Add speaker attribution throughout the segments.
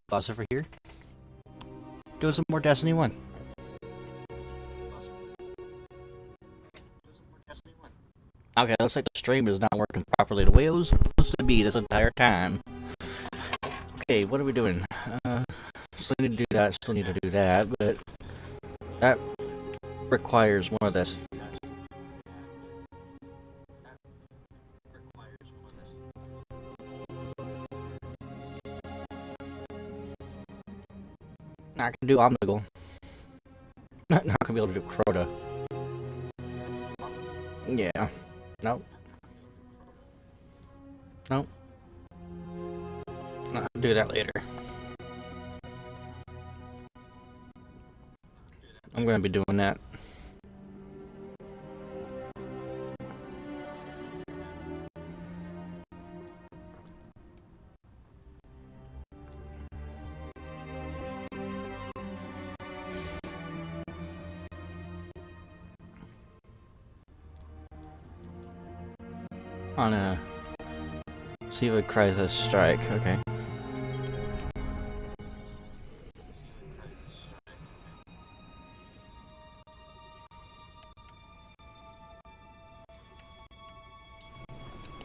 Speaker 1: Philosopher here. Doing some more Destiny 1. Okay, looks like the stream is not working properly the way it was supposed to be this entire time. Okay, what are we doing? Still need to do that, still need to do that, but that requires one of this. I can do Omnigul. Not gonna be able to do Crota. Yeah. Nope. Nope. I'll do that later. I'm gonna be doing that. On a Siva Crisis Strike, okay.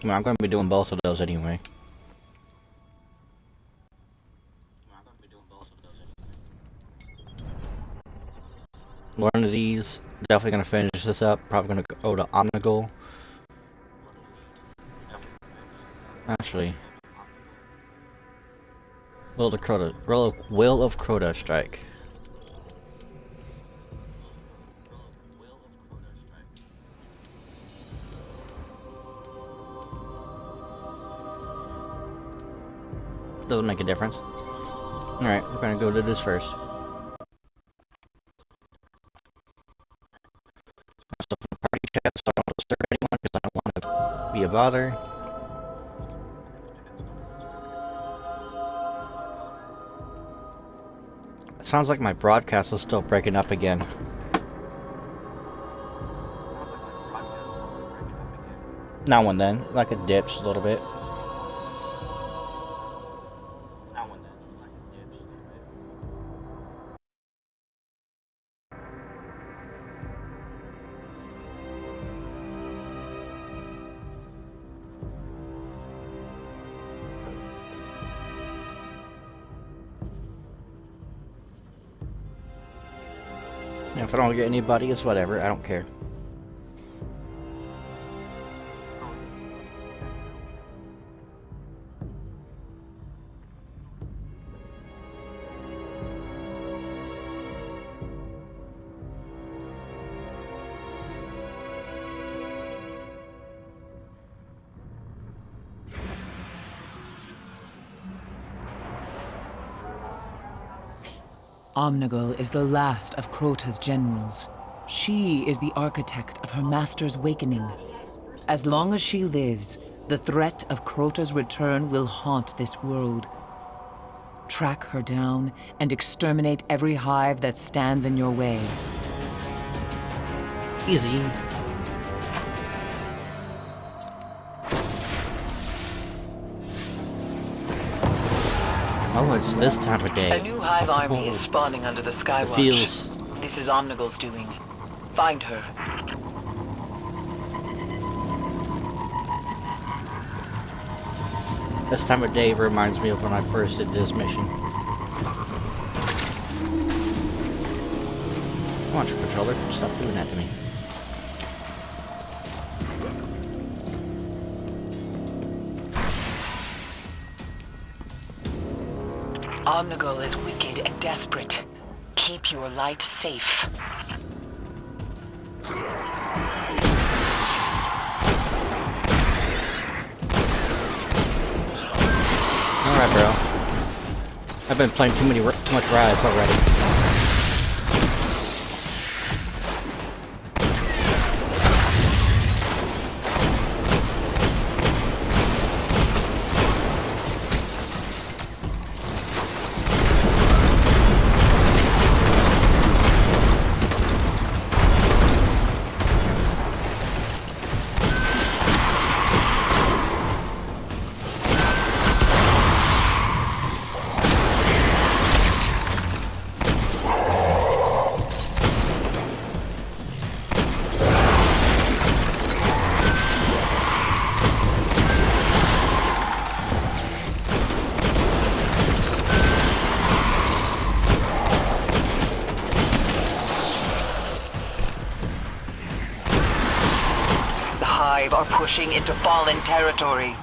Speaker 1: Well, I'm going to be doing both of those anyway. One of these, definitely going to finish this up. Probably going to go to Omnigul. Actually, Will of Crota Strike. Doesn't make a difference. Alright, we're gonna go to this first. Stuff in the party chat, so I don't disturb anyone because I don't want to be a bother. It sounds like my broadcast is still breaking up again. Now and then, like it dips a little bit. If I don't get anybody, it's whatever. I don't care.
Speaker 2: Omnigul is the last of Crota's generals. She is the architect of her master's awakening. As long as she lives, the threat of Crota's return will haunt this world. Track her down and exterminate every hive that stands in your way.
Speaker 1: Easy. Oh, it's this time of day.
Speaker 2: A new hive army is spawning under the Skywatch.
Speaker 1: Feels.
Speaker 2: This is Omnigul's doing. Find her.
Speaker 1: This time of day reminds me of when I first did this mission. Come on, controller, stop doing that to me.
Speaker 2: Omnigul is wicked and desperate. Keep your light safe.
Speaker 1: Alright, bro. I've been playing too much Rise already.
Speaker 2: pushing into fallen territory.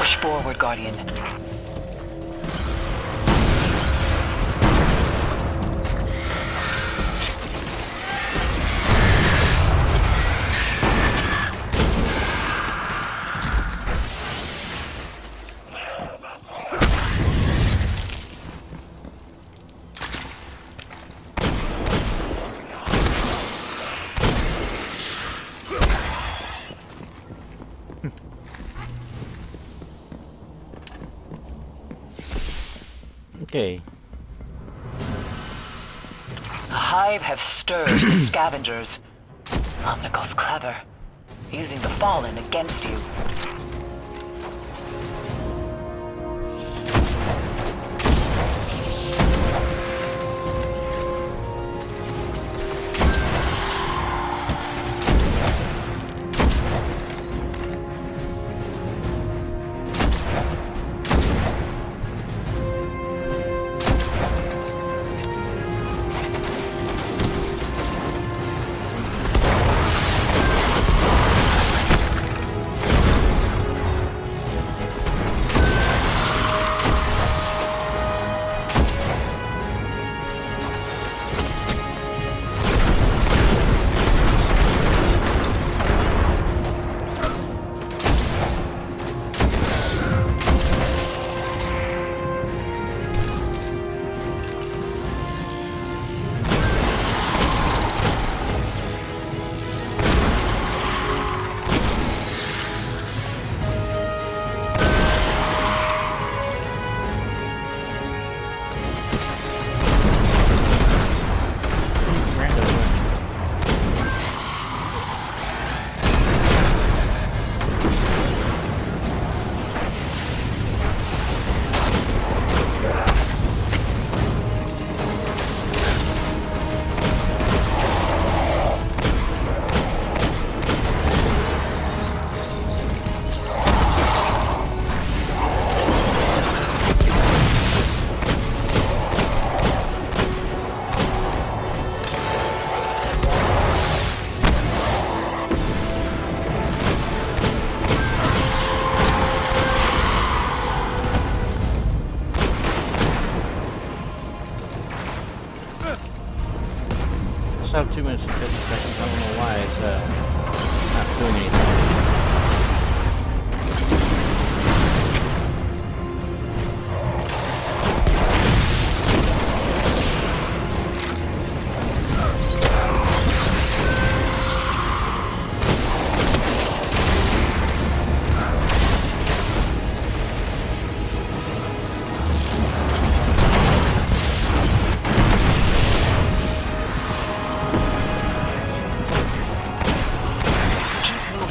Speaker 2: Push forward, Guardian.
Speaker 1: Okay.
Speaker 2: The Hive have stirred the scavengers. Omnicle's clever, using the Fallen against you.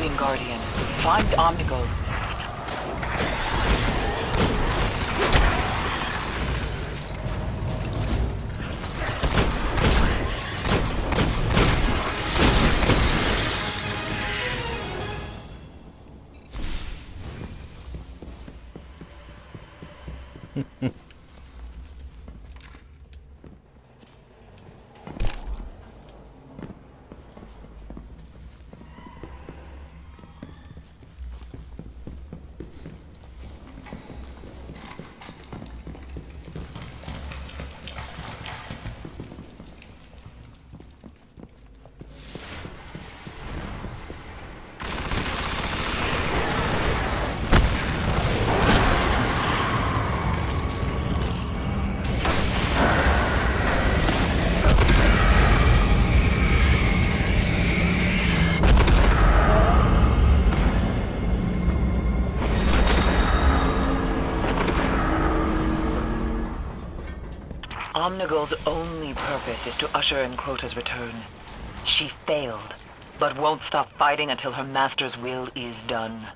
Speaker 2: moving, Guardian. Find Omnigul. Omnigul's only purpose is to usher in Crota's return. She failed, but won't stop fighting until her master's will is done.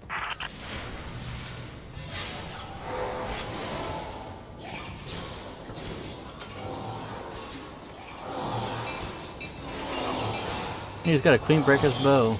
Speaker 1: He's got a Queen Breaker's bow.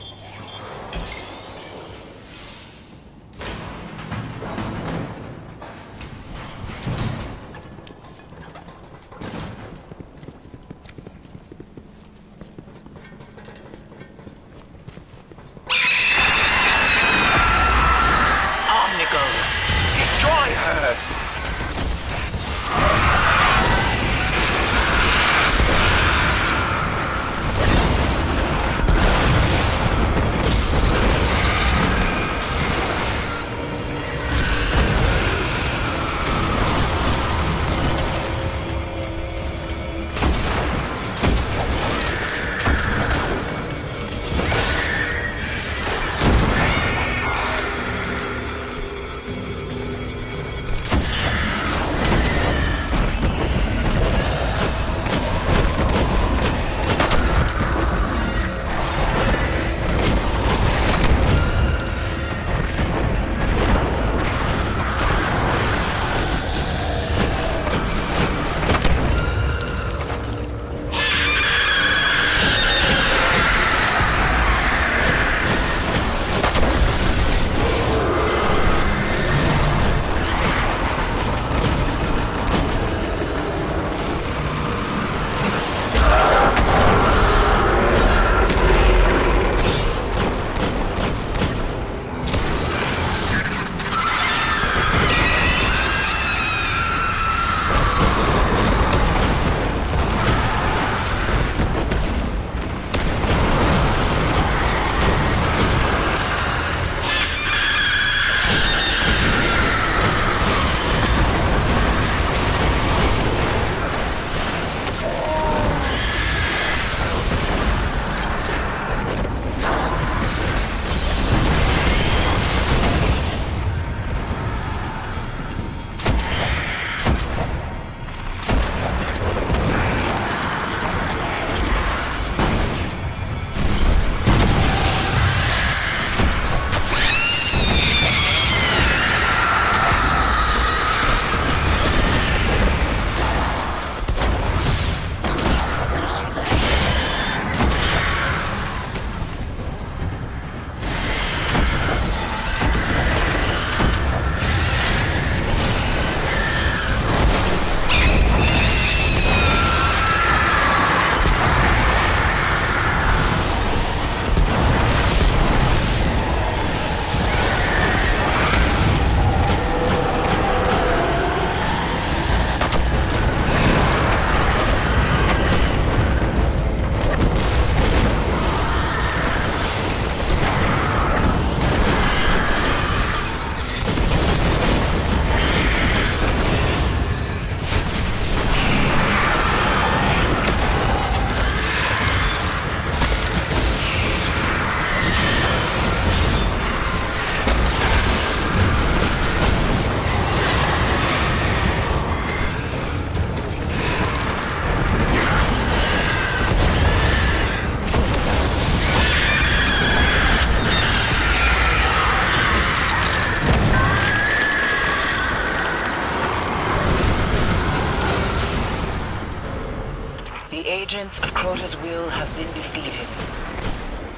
Speaker 2: architects of Crota's will have been defeated.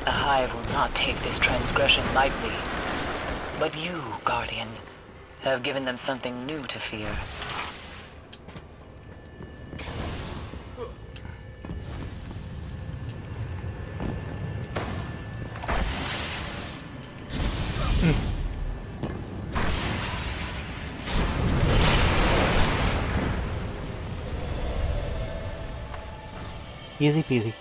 Speaker 2: The Hive will not take this transgression lightly. But you, Guardian, have given them something new to fear.
Speaker 1: Easy peasy.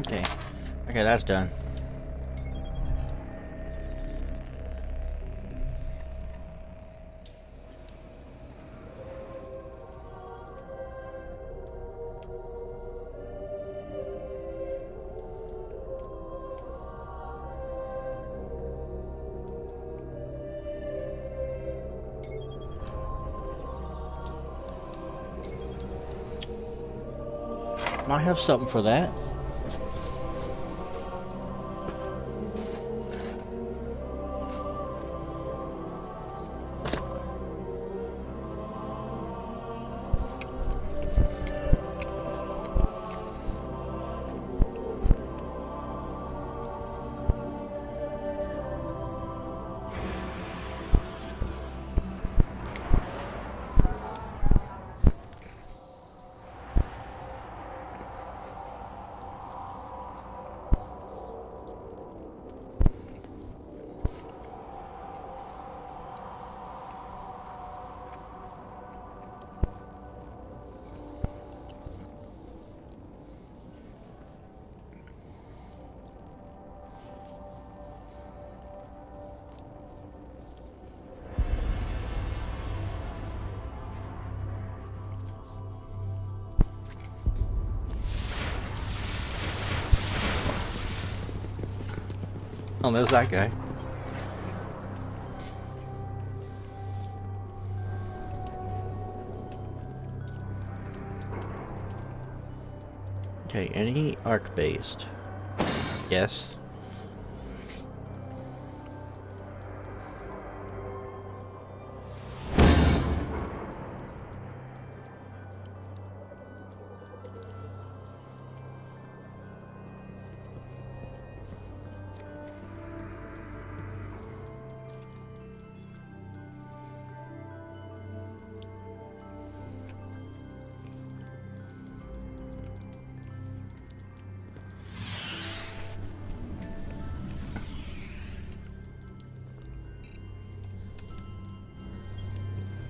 Speaker 1: Okay. Okay, that's done. I have something for that. Oh, there's that guy. Okay, any arc-based? Yes.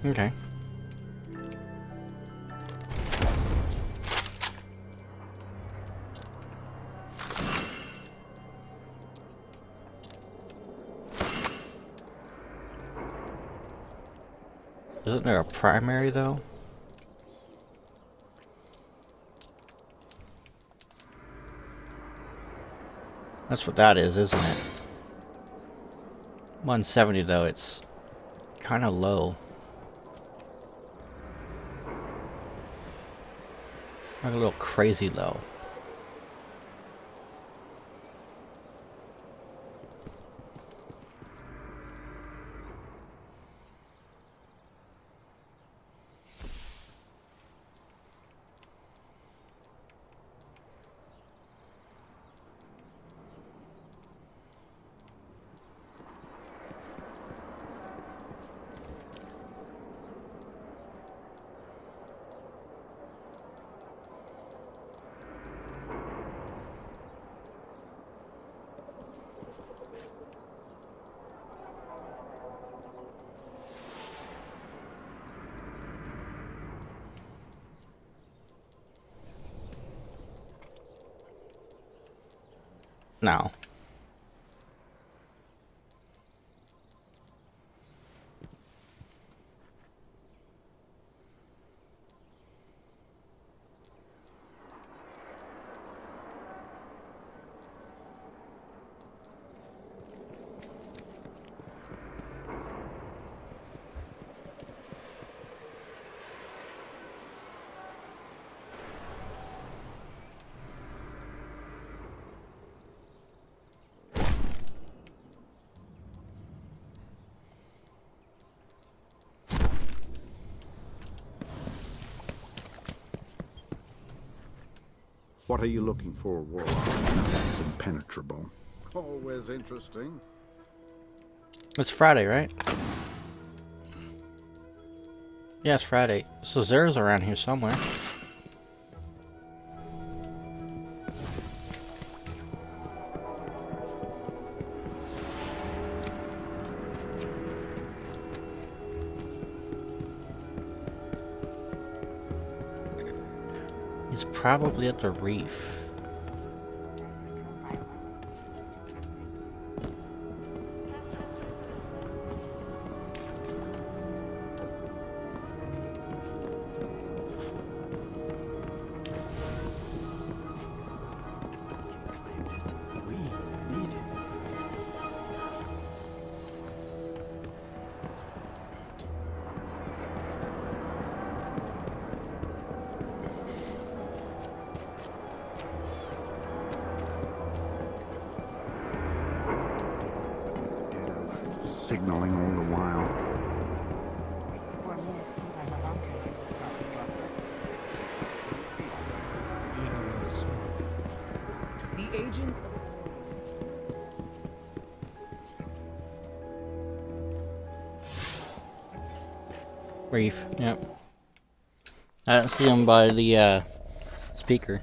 Speaker 1: Okay. Isn't there a primary though? That's what that is, isn't it? 170 though, it's kind of low. Like a little crazy low. Now.
Speaker 3: What are you looking for, Warlock? Nothing's impenetrable. Always interesting.
Speaker 1: It's Friday, right? Yeah, it's Friday. So Zera's around here somewhere. He's probably at the reef.
Speaker 3: Signaling all the while.
Speaker 2: The agents of
Speaker 1: Reef, yep. I didn't see him by the speaker.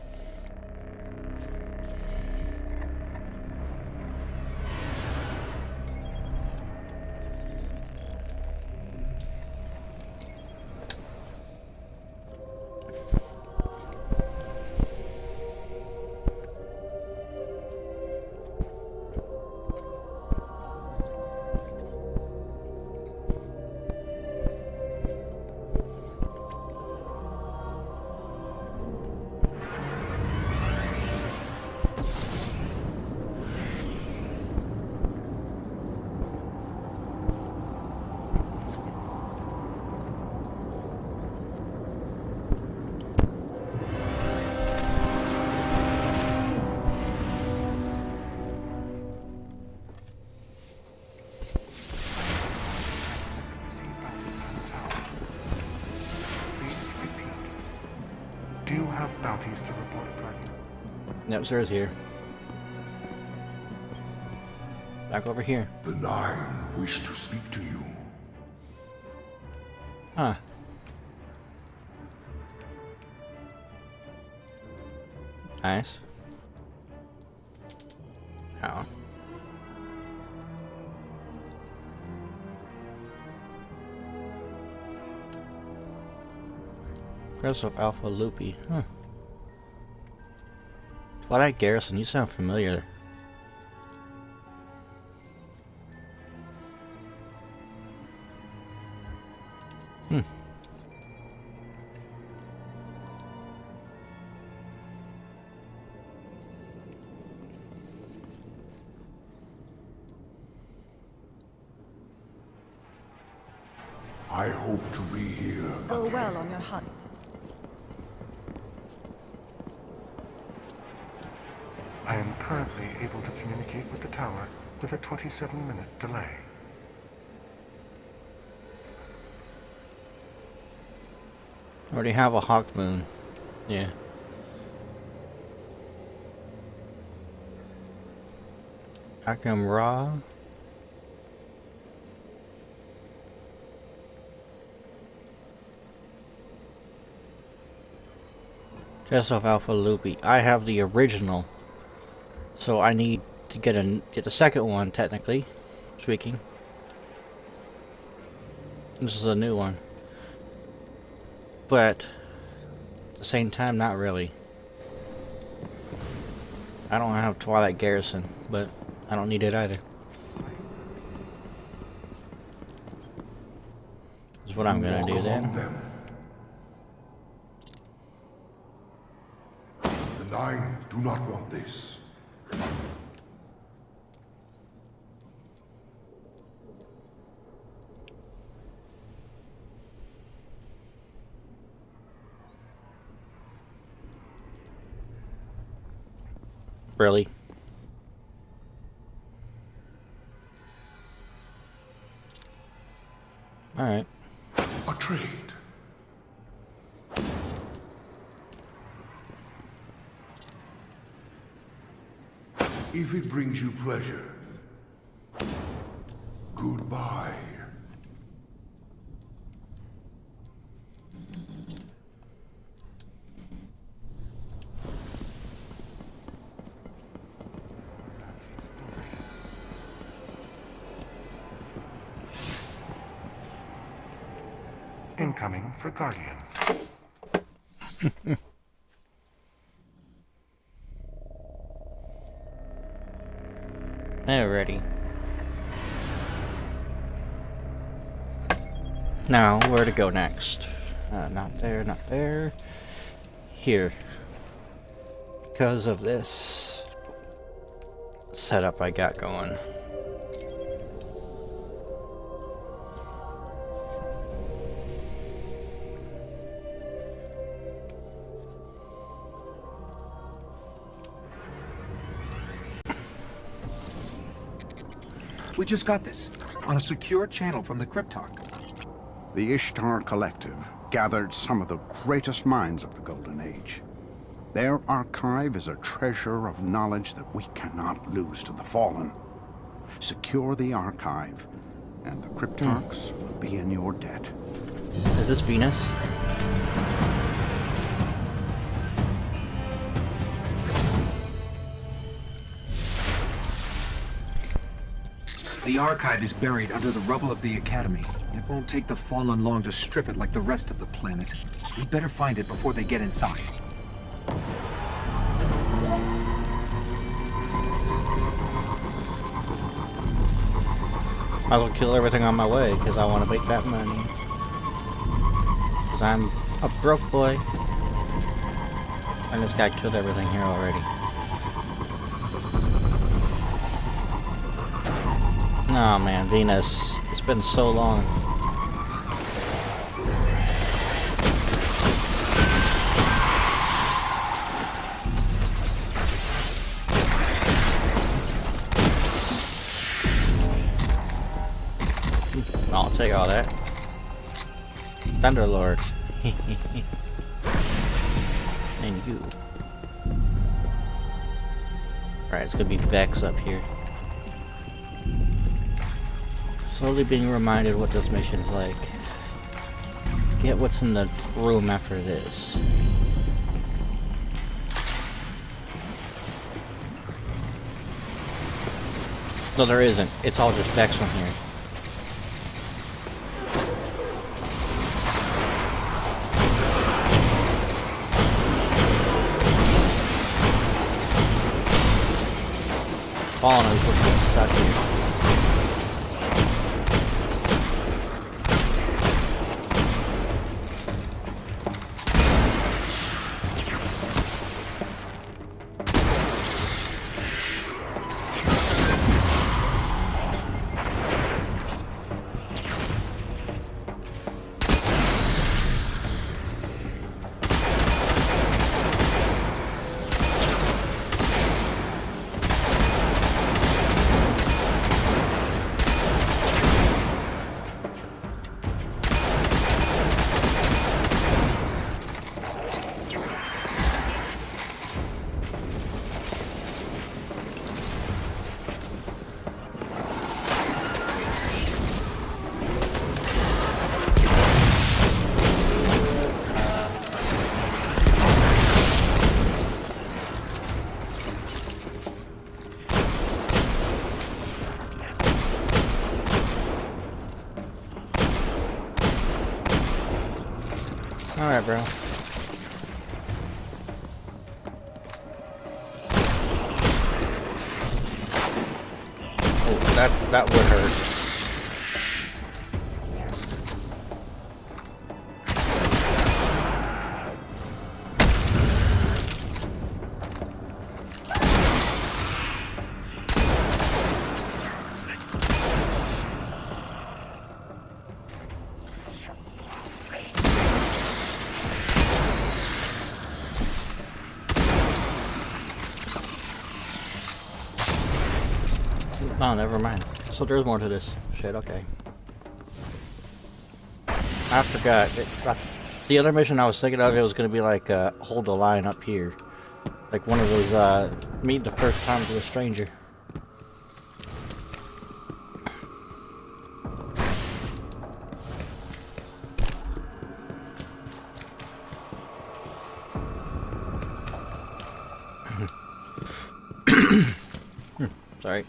Speaker 4: Do you have bounties to report back?
Speaker 1: Yep, Zera's here. Back over here.
Speaker 5: The Nine wish to speak to you.
Speaker 1: Huh. Nice. Oh. Crest of Alpha Loopy. Huh. Twilight Garrison, you sound familiar. Hmm.
Speaker 5: I hope to be here
Speaker 6: Go
Speaker 5: again.
Speaker 6: well on your hunt.
Speaker 4: I am currently able to communicate with the tower with a 27-minute delay.
Speaker 1: Already have a Hawk Moon. Yeah. Akam Ra. Chest of Alpha Loopy. I have the original, so I need to get the second one, technically speaking. This is a new one, but at the same time, not really. I don't have Twilight Garrison, but I don't need it either. That's what I'm gonna do
Speaker 5: Walk
Speaker 1: then.
Speaker 5: among them. The Nine do not want this.
Speaker 1: Really? Alright.
Speaker 5: A trade. If it brings you pleasure. Goodbye.
Speaker 4: Incoming for Guardians.
Speaker 1: Alrighty. Now, where to go next? Not there, not there. Here. Because of this setup I got going.
Speaker 6: We just got this, on a secure channel from the Cryptarch.
Speaker 3: The Ishtar Collective gathered some of the greatest minds of the Golden Age. Their archive is a treasure of knowledge that we cannot lose to the Fallen. Secure the archive, and the Cryptarchs will be in your debt.
Speaker 1: Is this Venus?
Speaker 6: The archive is buried under the rubble of the Academy. It won't take the Fallen long to strip it like the rest of the planet. We'd better find it before they get inside.
Speaker 1: Might as well kill everything on my way, because I want to make that money. Because I'm a broke boy. And this guy killed everything here already. Oh man, Venus. It's been so long. I'll take all that. Thunderlord. And you. Alright, it's gonna be Vex up here. Slowly being reminded what this mission's like. Get what's in the room after this. No, there isn't. It's all just Vex from here. Fallen is what gets stuck here. Alright, bro. Oh, that would hurt. Oh, never mind. So there's more to this. Shit, okay. I forgot. The other mission I was thinking of, it was gonna be like, hold the line up here. Like one of those, meet the first time to a stranger. Sorry.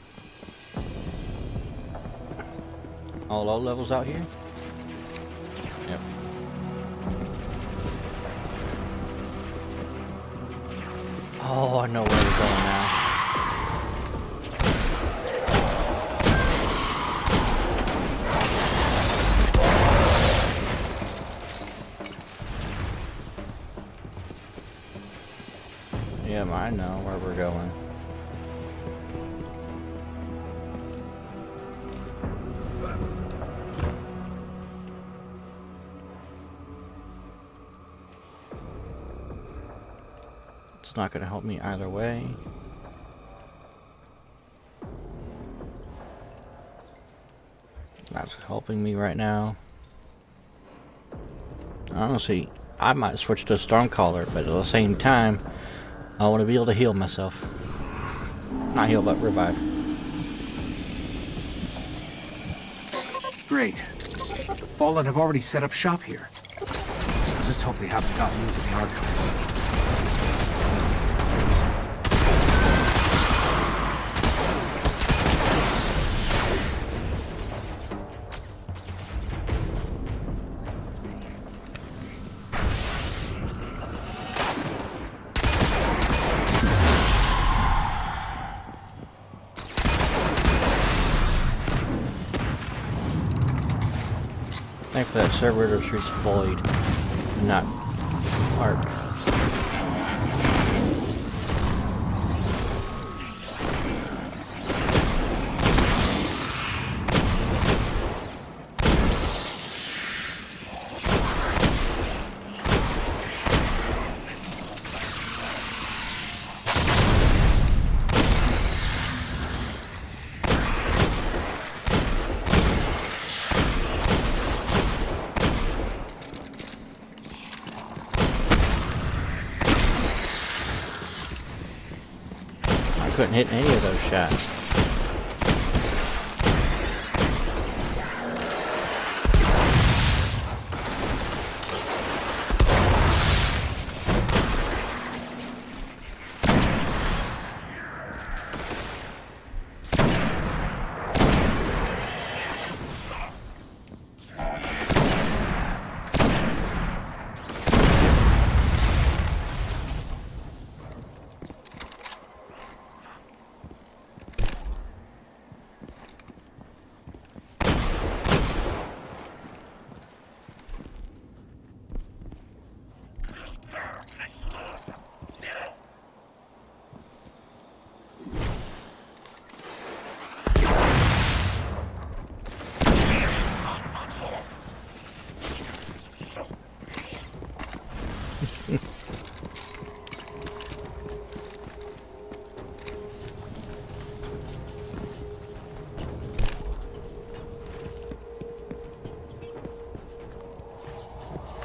Speaker 1: All low levels out here? Yep. Oh, I know where we're going now. Yeah, I know where we're going. It's not going to help me either way. That's helping me right now. Honestly, I might switch to Stormcaller, but at the same time, I want to be able to heal myself. Not heal, but revive.
Speaker 6: Great. The Fallen have already set up shop here. Let's hope they haven't gotten into the archive.
Speaker 1: Thankfully that server treats Void, not Arc. Couldn't hit any of those shots.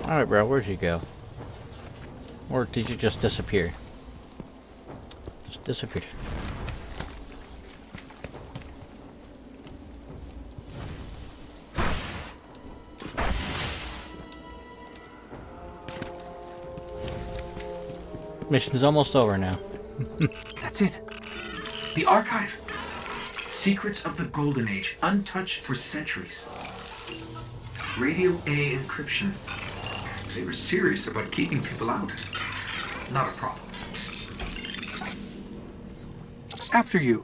Speaker 1: Alright, bro, where'd you go? Or did you just disappear? Just disappeared. Mission's almost over now.
Speaker 6: That's it. The archive. Secrets of the Golden Age, untouched for centuries. Radio A encryption. They were serious about keeping people out. Not a problem. After you.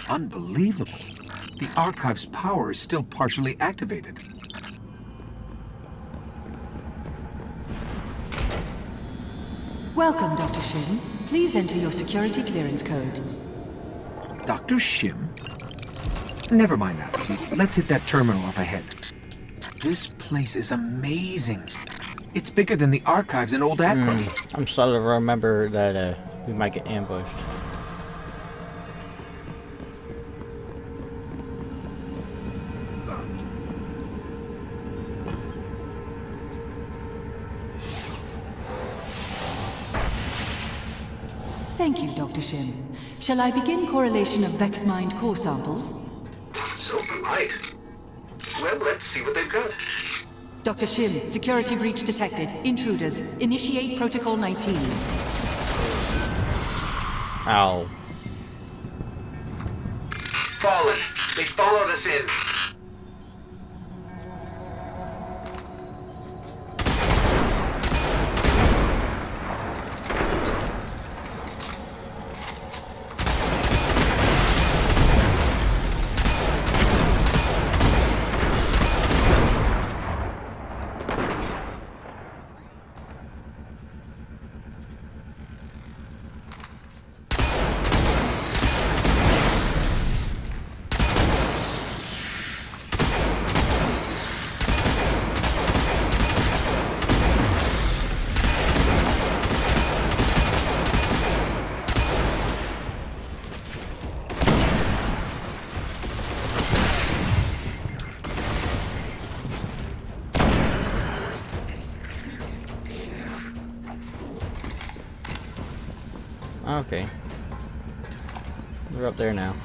Speaker 6: Unbelievable. The archive's power is still partially activated.
Speaker 7: Welcome, Dr. Shim. Please enter your security clearance code.
Speaker 6: Dr. Shim? Never mind that. Let's hit that terminal up ahead. This place is amazing. It's bigger than the archives in Old Akron.
Speaker 1: I'm starting to remember that we might get ambushed.
Speaker 7: Thank you, Dr. Shim. Shall I begin correlation of Vexmind core samples?
Speaker 6: So polite. Well, let's see what they've got.
Speaker 7: Dr. Shim, security breach detected. Intruders. Initiate Protocol 19.
Speaker 1: Ow.
Speaker 6: Fallen. They followed us in.
Speaker 1: Okay. We're up there now.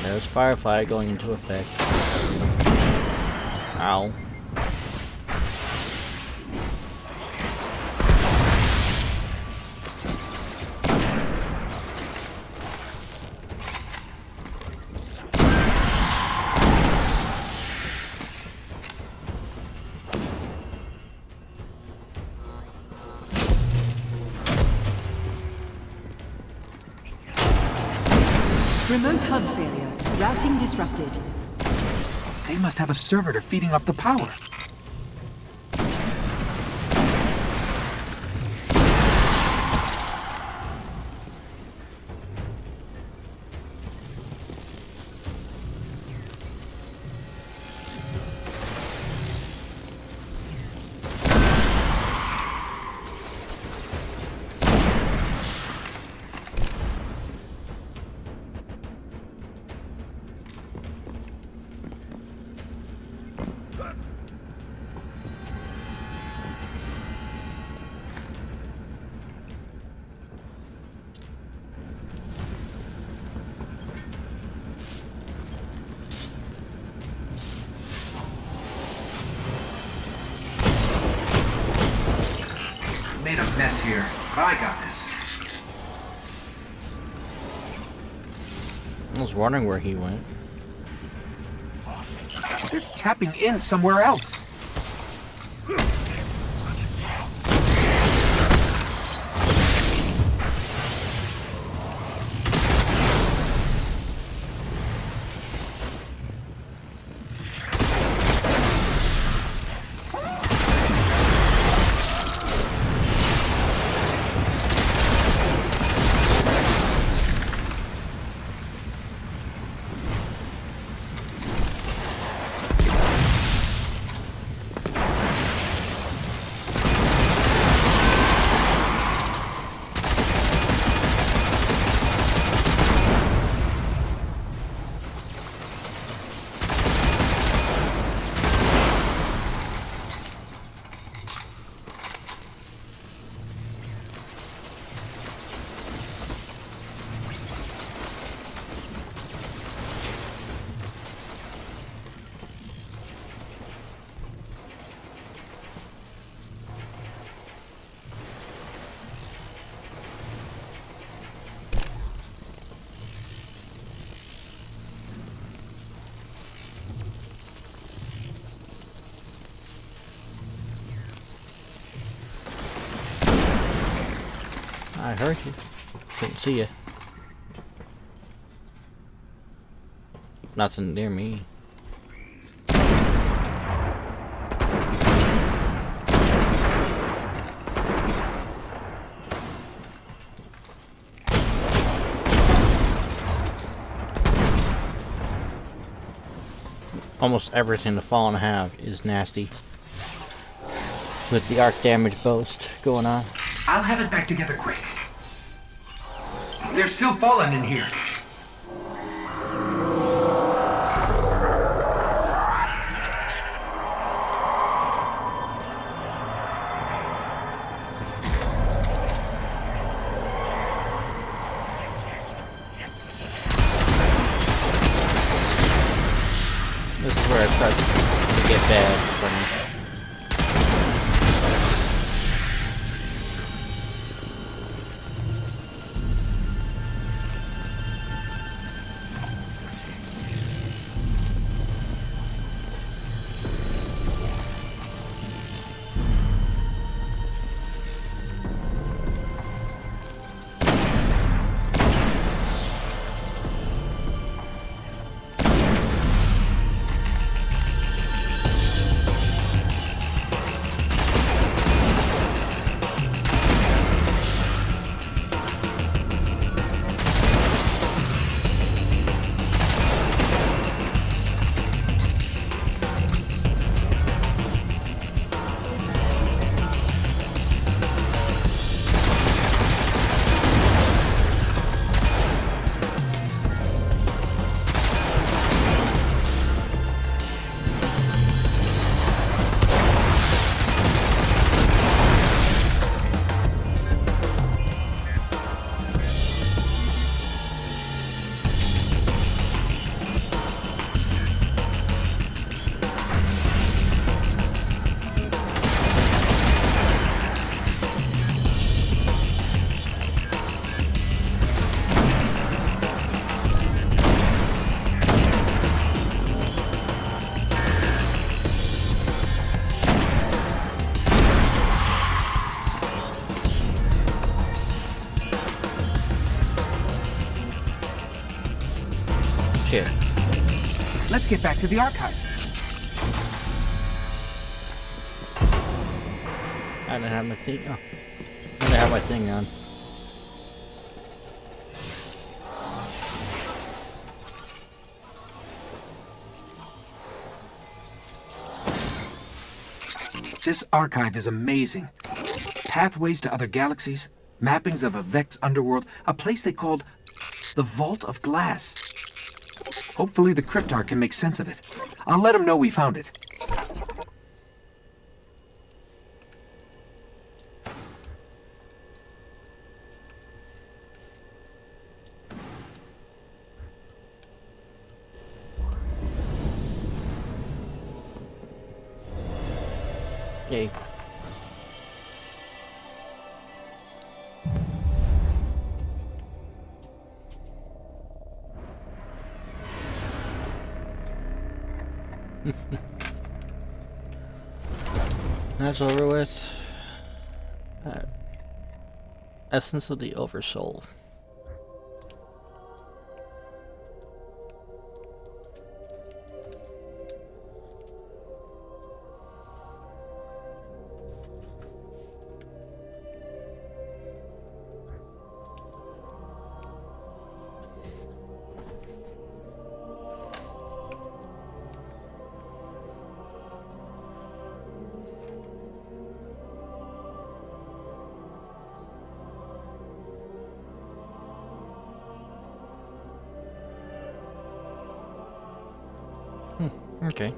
Speaker 1: There's Firefly going into effect. Ow.
Speaker 7: Remote hub failure. Routing disrupted.
Speaker 6: They must have a servitor feeding off the power. Made a mess here, but I got this.
Speaker 1: I was wondering where he went.
Speaker 6: They're tapping in somewhere else.
Speaker 1: I heard you. Couldn't see you. Nothing near me. almost everything the Fallen have is nasty. With the arc damage boost going on.
Speaker 6: I'll have it back together quick. There's still Fallen in here.
Speaker 1: This is where it starts to get bad for me. Shit.
Speaker 6: Let's get back to the archive.
Speaker 1: I didn't have my thing. Oh. I didn't have my thing on.
Speaker 6: This archive is amazing. Pathways to other galaxies, mappings of a Vex underworld, a place they called the Vault of Glass. Hopefully the Cryptar can make sense of it. I'll let him know we found it.
Speaker 1: Yay. That's over with. Essence of the Oversoul. Okay.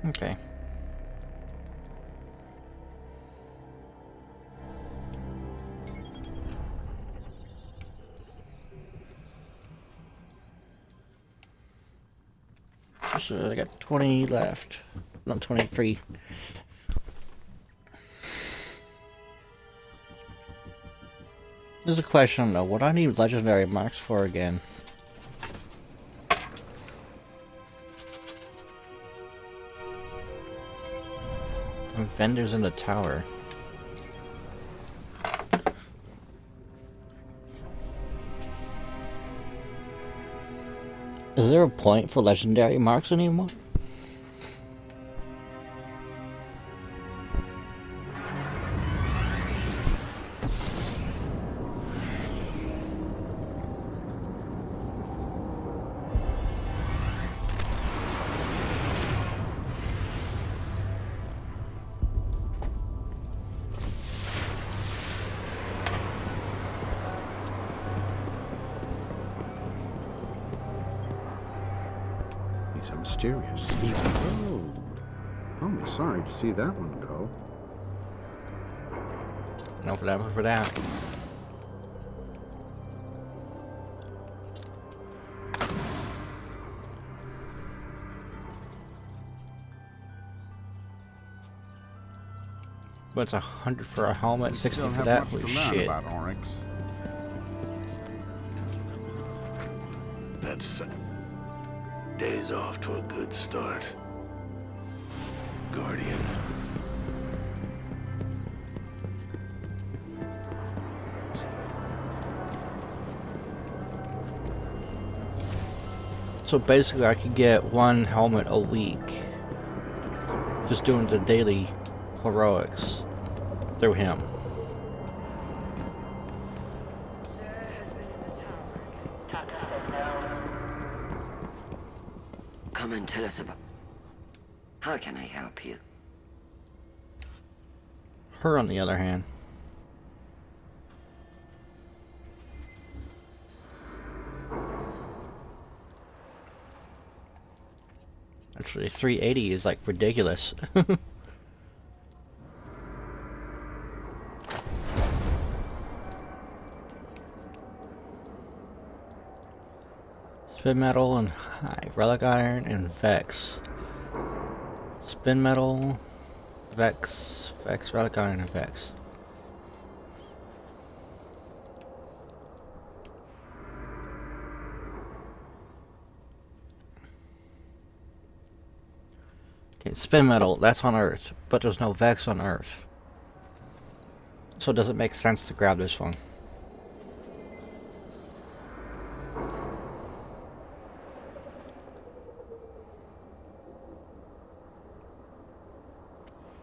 Speaker 1: Okay. So I got 20 left. Not 23. There's a question though. What do I need legendary marks for again? And vendors in the tower. Is there a point for legendary marks anymore?
Speaker 3: He's a mysterious evil rogue. I'll be sorry to see that one go.
Speaker 1: No for that, for that. But it's 100 for a helmet, 60
Speaker 3: Still
Speaker 1: for
Speaker 3: have
Speaker 1: that.
Speaker 3: much
Speaker 1: Holy
Speaker 3: to learn
Speaker 1: shit.
Speaker 3: about Oryx.
Speaker 5: That's days off to a good start. Guardian.
Speaker 1: So basically I could get one helmet a week. Just doing the daily heroics through him.
Speaker 8: Come and tell us about... How can I help you?
Speaker 1: Her, on the other hand. Actually, 380 is like ridiculous. Spin metal and high relic iron and Vex. Spin metal, Vex, relic iron and Vex. Okay, spin metal, that's on Earth, but there's no Vex on Earth. So it doesn't make sense to grab this one.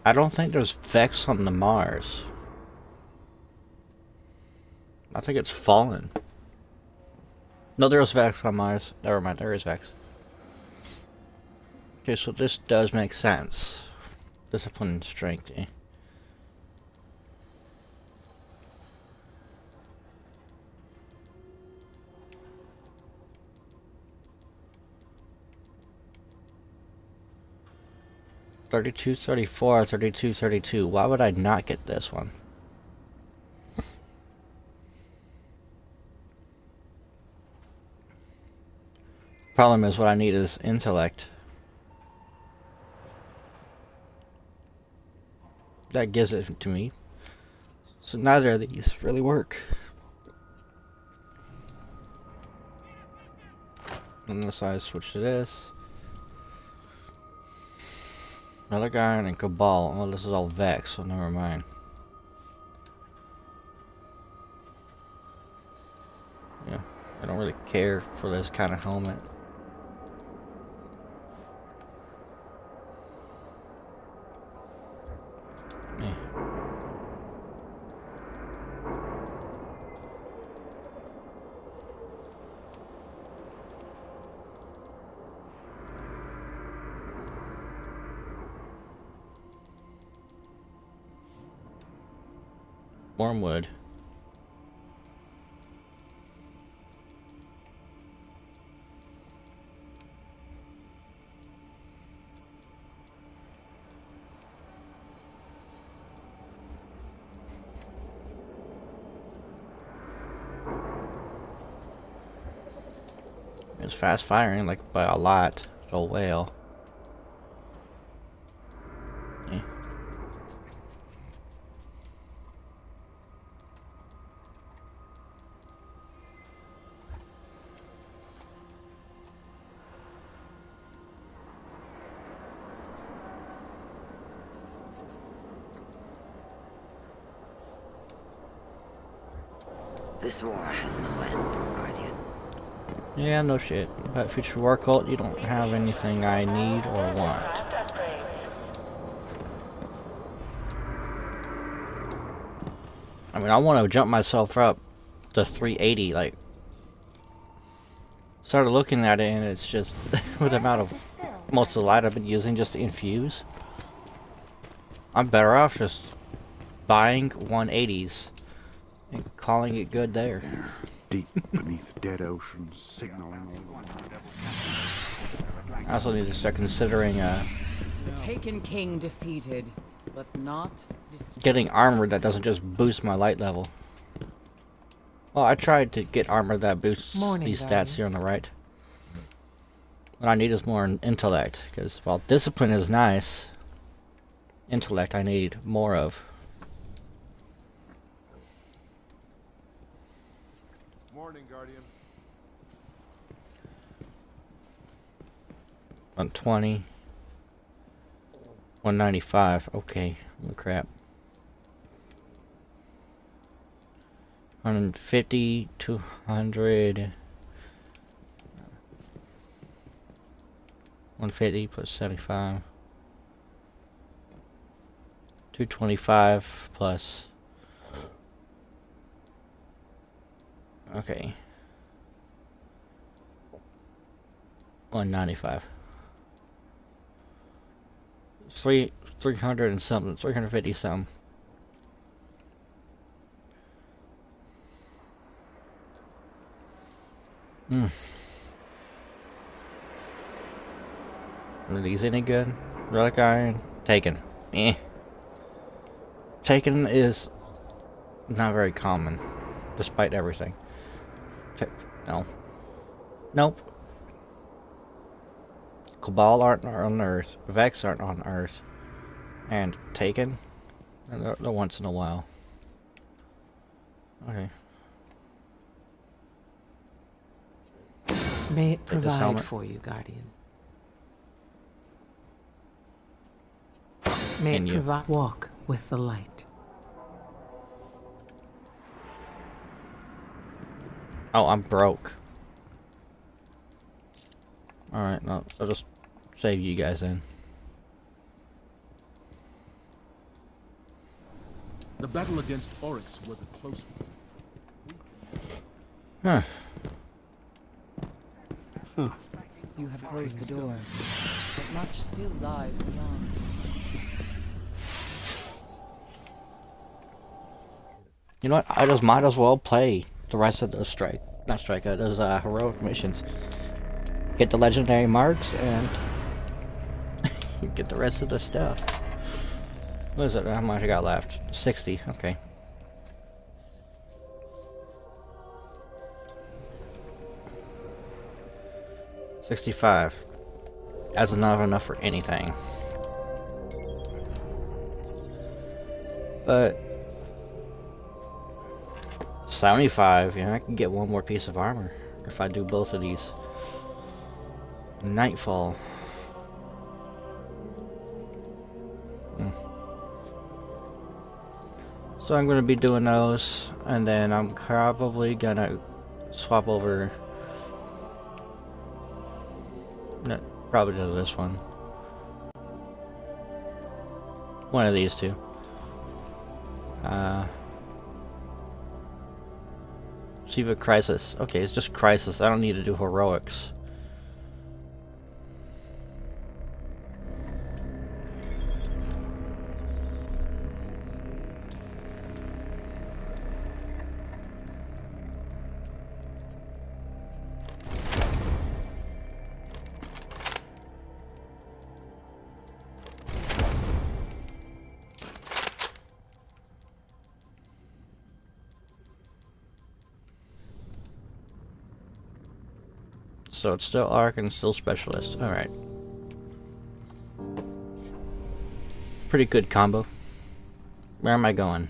Speaker 1: I don't think there's Vex on the Mars. I think it's Fallen. No, there's Vex on Mars. Never mind, there is Vex. Okay, so this does make sense. Discipline and strength, eh? $32, $34, $32, $32. Why would I not get this one? Problem is, what I need is intellect. That gives it to me. So neither of these really work. Unless I switch to this. Relic Iron and Cabal. Oh, this is all Vex, so never mind. Yeah, I don't really care for this kind of helmet. Yeah. Wormwood. It's fast firing, like by a lot. A whale. Yeah.
Speaker 8: This war has no end, Guardian.
Speaker 1: Yeah, no shit. But Future War Cult, you don't have anything I need or want. I mean, I want to jump myself up to 380, like... Started looking at it and it's just... with the amount of... most of the light I've been using just to infuse. I'm better off just... buying 180s. And calling it good there.
Speaker 3: Deep beneath dead oceans, signaling...
Speaker 1: I also need to start considering,
Speaker 2: The Taken King defeated, but not
Speaker 1: getting armor that doesn't just boost my light level. Well, I tried to get armor that boosts these stats here on the right. What I need is more intellect, because while discipline is nice, intellect I need more of.
Speaker 9: Morning, Guardian.
Speaker 1: 120. 195. Okay. Oh, crap. 150. 200. 150 plus 75. 225 plus. Okay. 195. 300 and something. 350 something. Are these any good? Relic Iron? Taken. Eh. Taken is not very common, despite everything. No. Nope. Cabal aren't on Earth. Vex aren't on Earth. And Taken? They're once in a while. Okay.
Speaker 10: May it
Speaker 1: Take this
Speaker 10: provide
Speaker 1: helmet.
Speaker 10: for you, Guardian. May
Speaker 1: And
Speaker 10: it
Speaker 1: you.
Speaker 10: provide walk with the light.
Speaker 1: Oh, I'm broke. Alright, no, I'll just save you guys in.
Speaker 9: The battle against Oryx was a close one.
Speaker 1: Huh.
Speaker 2: You have closed the door, but much still lies beyond.
Speaker 1: You know what? I just might as well play the rest of those those heroic missions. Get the legendary marks and get the rest of the stuff. What is it? How much I got left? 60. Okay. $65. That's not enough for anything. But 75, you know, I can get one more piece of armor if I do both of these. Nightfall. So I'm gonna be doing those, and then I'm probably gonna swap over. No, probably do this one. One of these two. Shiva Crisis. Okay, it's just Crisis. I don't need to do heroics. So it's still Arc and still Specialist. Alright. Pretty good combo. Where am I going?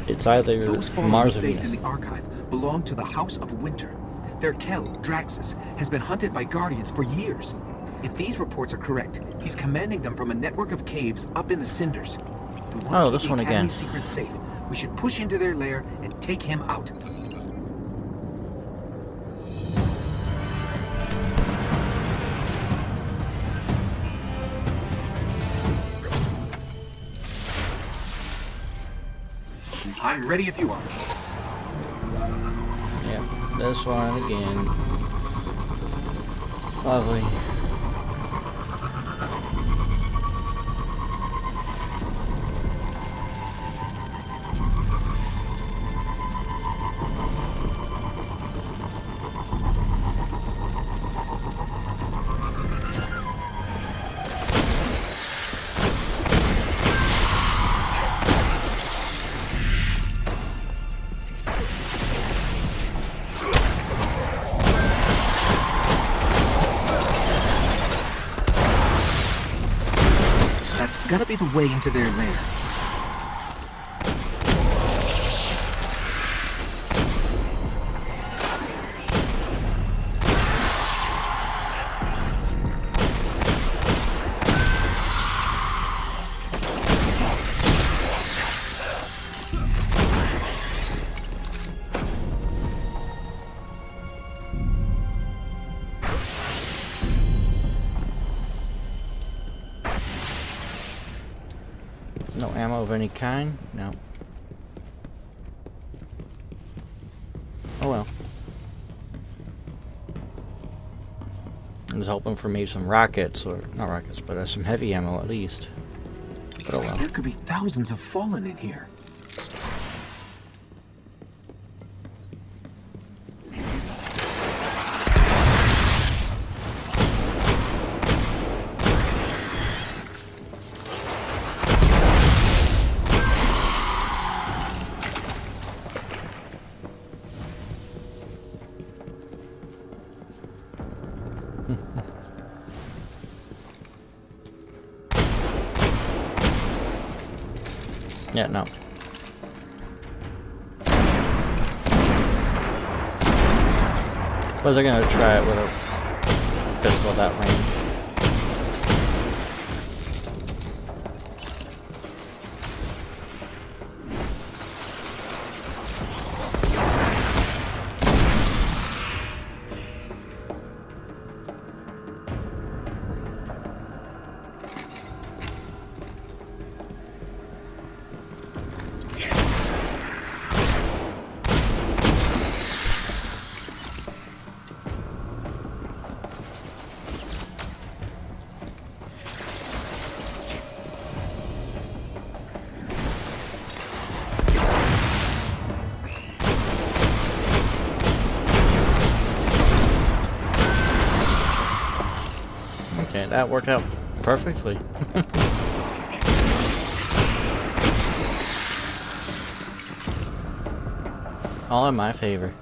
Speaker 1: It's either
Speaker 6: Those fallen
Speaker 1: Mars or
Speaker 6: based
Speaker 1: Venus.
Speaker 6: in the archive belong to the House of Winter. Their Kel, Draxus, has been hunted by Guardians for years. If these reports are correct, he's commanding them from a network of caves up in the cinders. If we want
Speaker 1: Oh,
Speaker 6: to
Speaker 1: this
Speaker 6: keep
Speaker 1: one
Speaker 6: the
Speaker 1: again.
Speaker 6: Academy's secrets safe, we should push into their lair and take him out. I'm ready if you are.
Speaker 1: Yep, this one again. Lovely.
Speaker 6: That's gotta be the way into their lair.
Speaker 1: No ammo of any kind? No. Oh well. I was hoping for maybe some rockets, or not rockets, but some heavy ammo at least. But oh well.
Speaker 6: There could be thousands of Fallen in here.
Speaker 1: Yeah, no. Was I gonna try it with a pistol at that range? Okay, that worked out perfectly. All in my favor.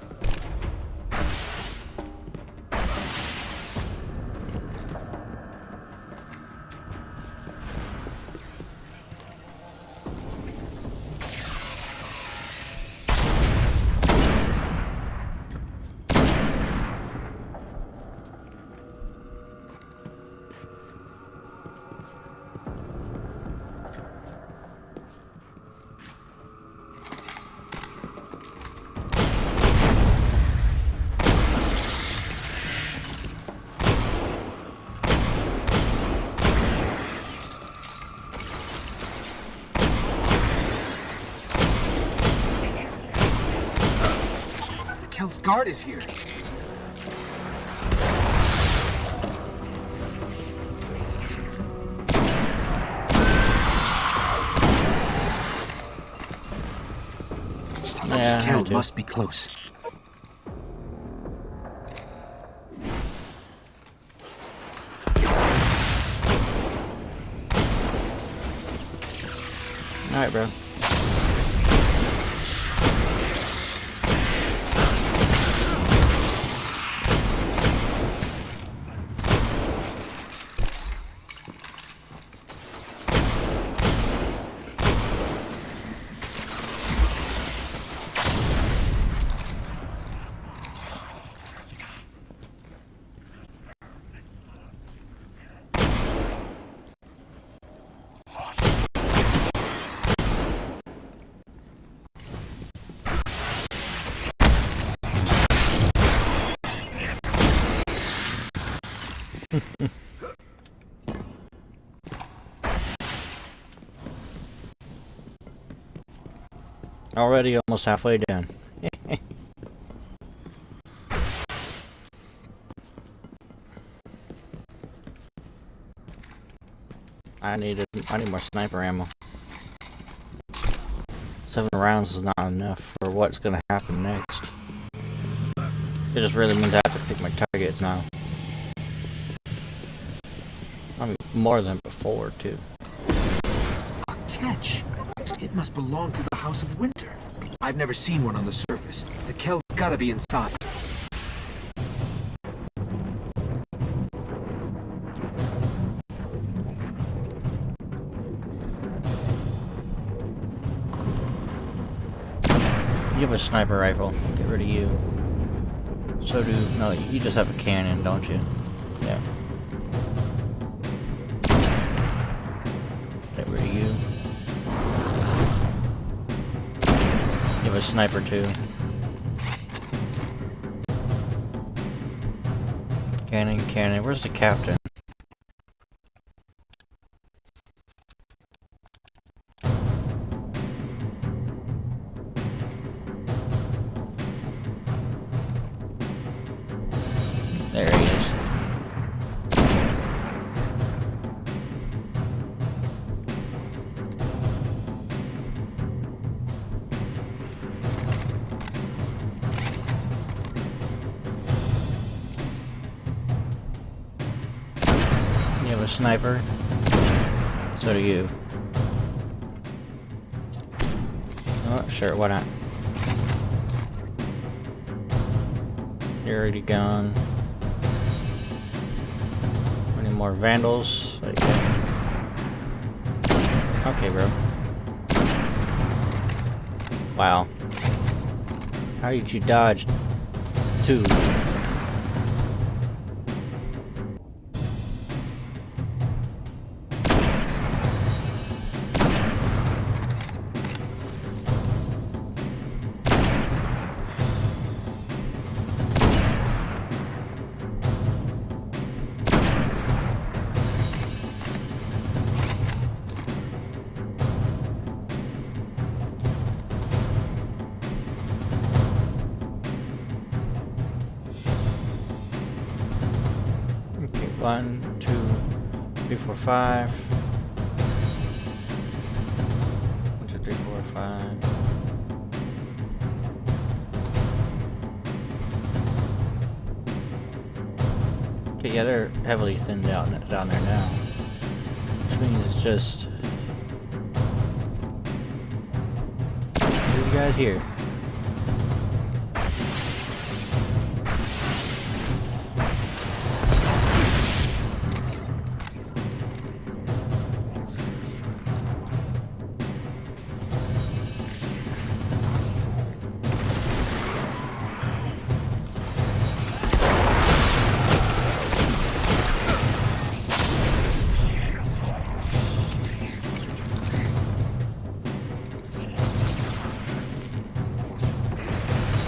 Speaker 6: Kel's guard is here.
Speaker 1: Yeah,
Speaker 6: Kel
Speaker 1: I do.
Speaker 6: must be close.
Speaker 1: Alright, bro. Already almost halfway done. I need more sniper ammo. 7 rounds is not enough for what's gonna happen next. It just really means I have to pick my targets now. I mean, more than before, too.
Speaker 6: A catch. It must belong to the House of Winter. I've never seen one on the surface. The Kel's gotta be inside.
Speaker 1: You have a sniper rifle. Get rid of you. So do... No, you just have a cannon, don't you? Yeah. Get rid of you. You have a sniper too. Cannon, cannon. Where's the captain? There he is. You have a sniper. So do you. Oh, sure, why not? You're already gone. Any more vandals? Okay, bro. Wow. How did you dodge 2? Okay, 1, 2, 3, 4, 5. 1, 2, 3, 4, 5. Okay, yeah, they're heavily thinned out down there now. Which means it's just... What you guys here?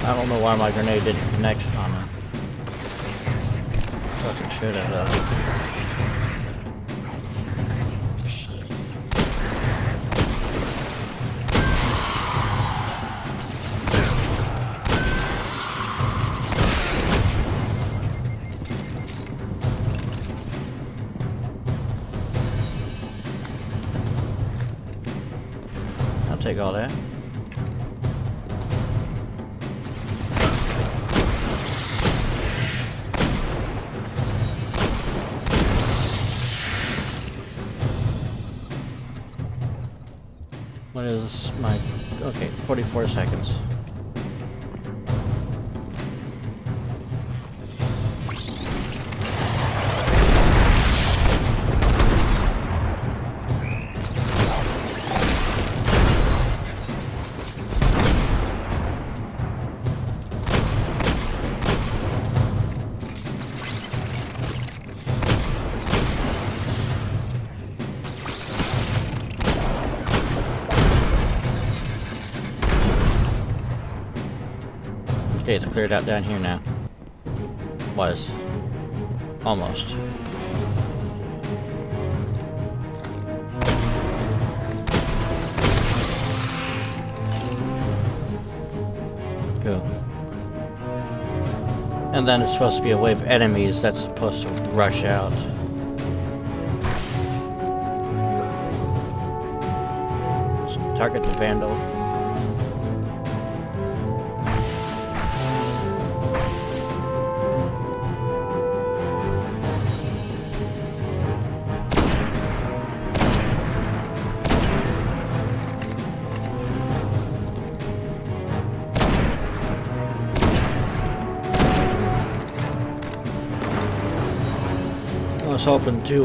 Speaker 1: I don't know why my grenade didn't connect on him. Fucking should have though. I'll take all that. What is my... Okay, 44 seconds. Okay, it's cleared out down here now. Was. Almost. Cool. And then it's supposed to be a wave of enemies that's supposed to rush out. So target the Vandal. I was hoping to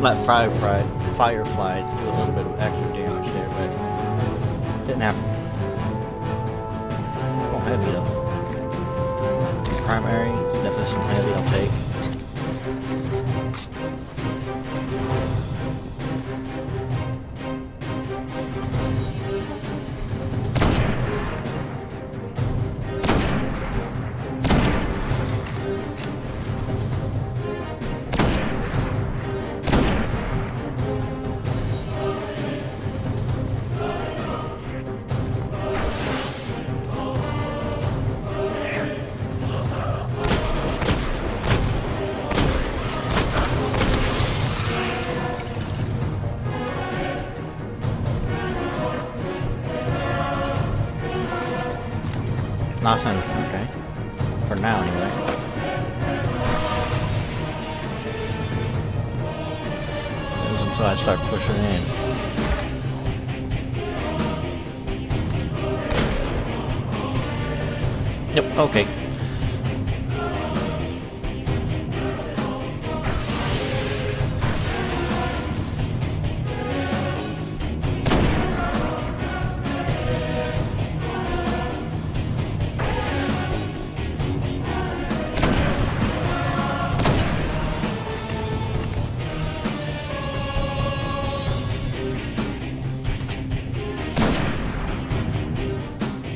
Speaker 1: let Firefly do a little bit of extra damage there, but didn't happen. Oh, heavy though. Primary, definitely some heavy I'll take. Nothing, okay. For now, anyway. That is until I start pushing in. Yep, okay.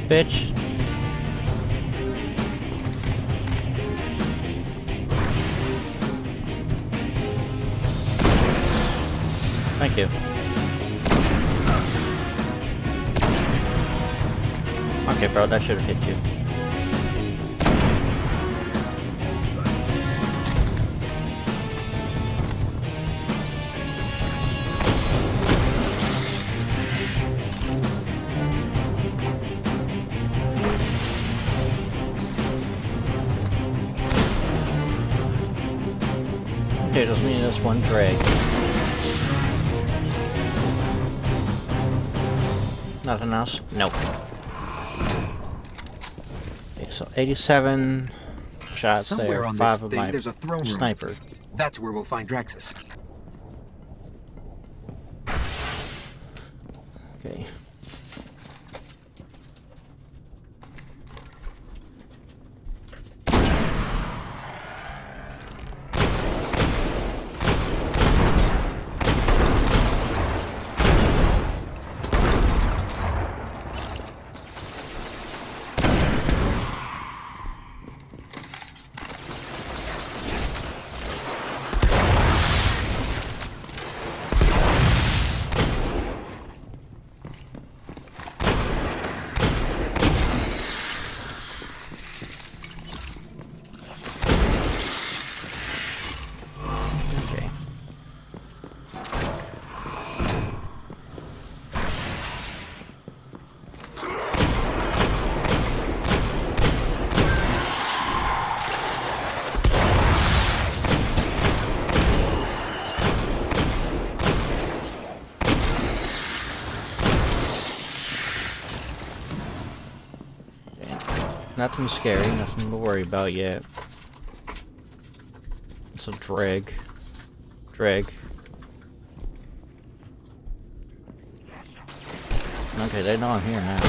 Speaker 1: Bitch. Thank you. Okay, bro, that should have hit you. Okay, just me and this one drag. Nothing else? Nope. Okay, so 87 shots
Speaker 11: Somewhere
Speaker 1: there,
Speaker 11: on
Speaker 1: 5
Speaker 11: this
Speaker 1: of
Speaker 11: thing,
Speaker 1: my
Speaker 11: there's a throne room.
Speaker 1: sniper.
Speaker 11: That's where we'll find Draxus.
Speaker 1: Okay. Nothing scary, nothing to worry about yet. It's a drag. Drag. Okay, they know I'm here now.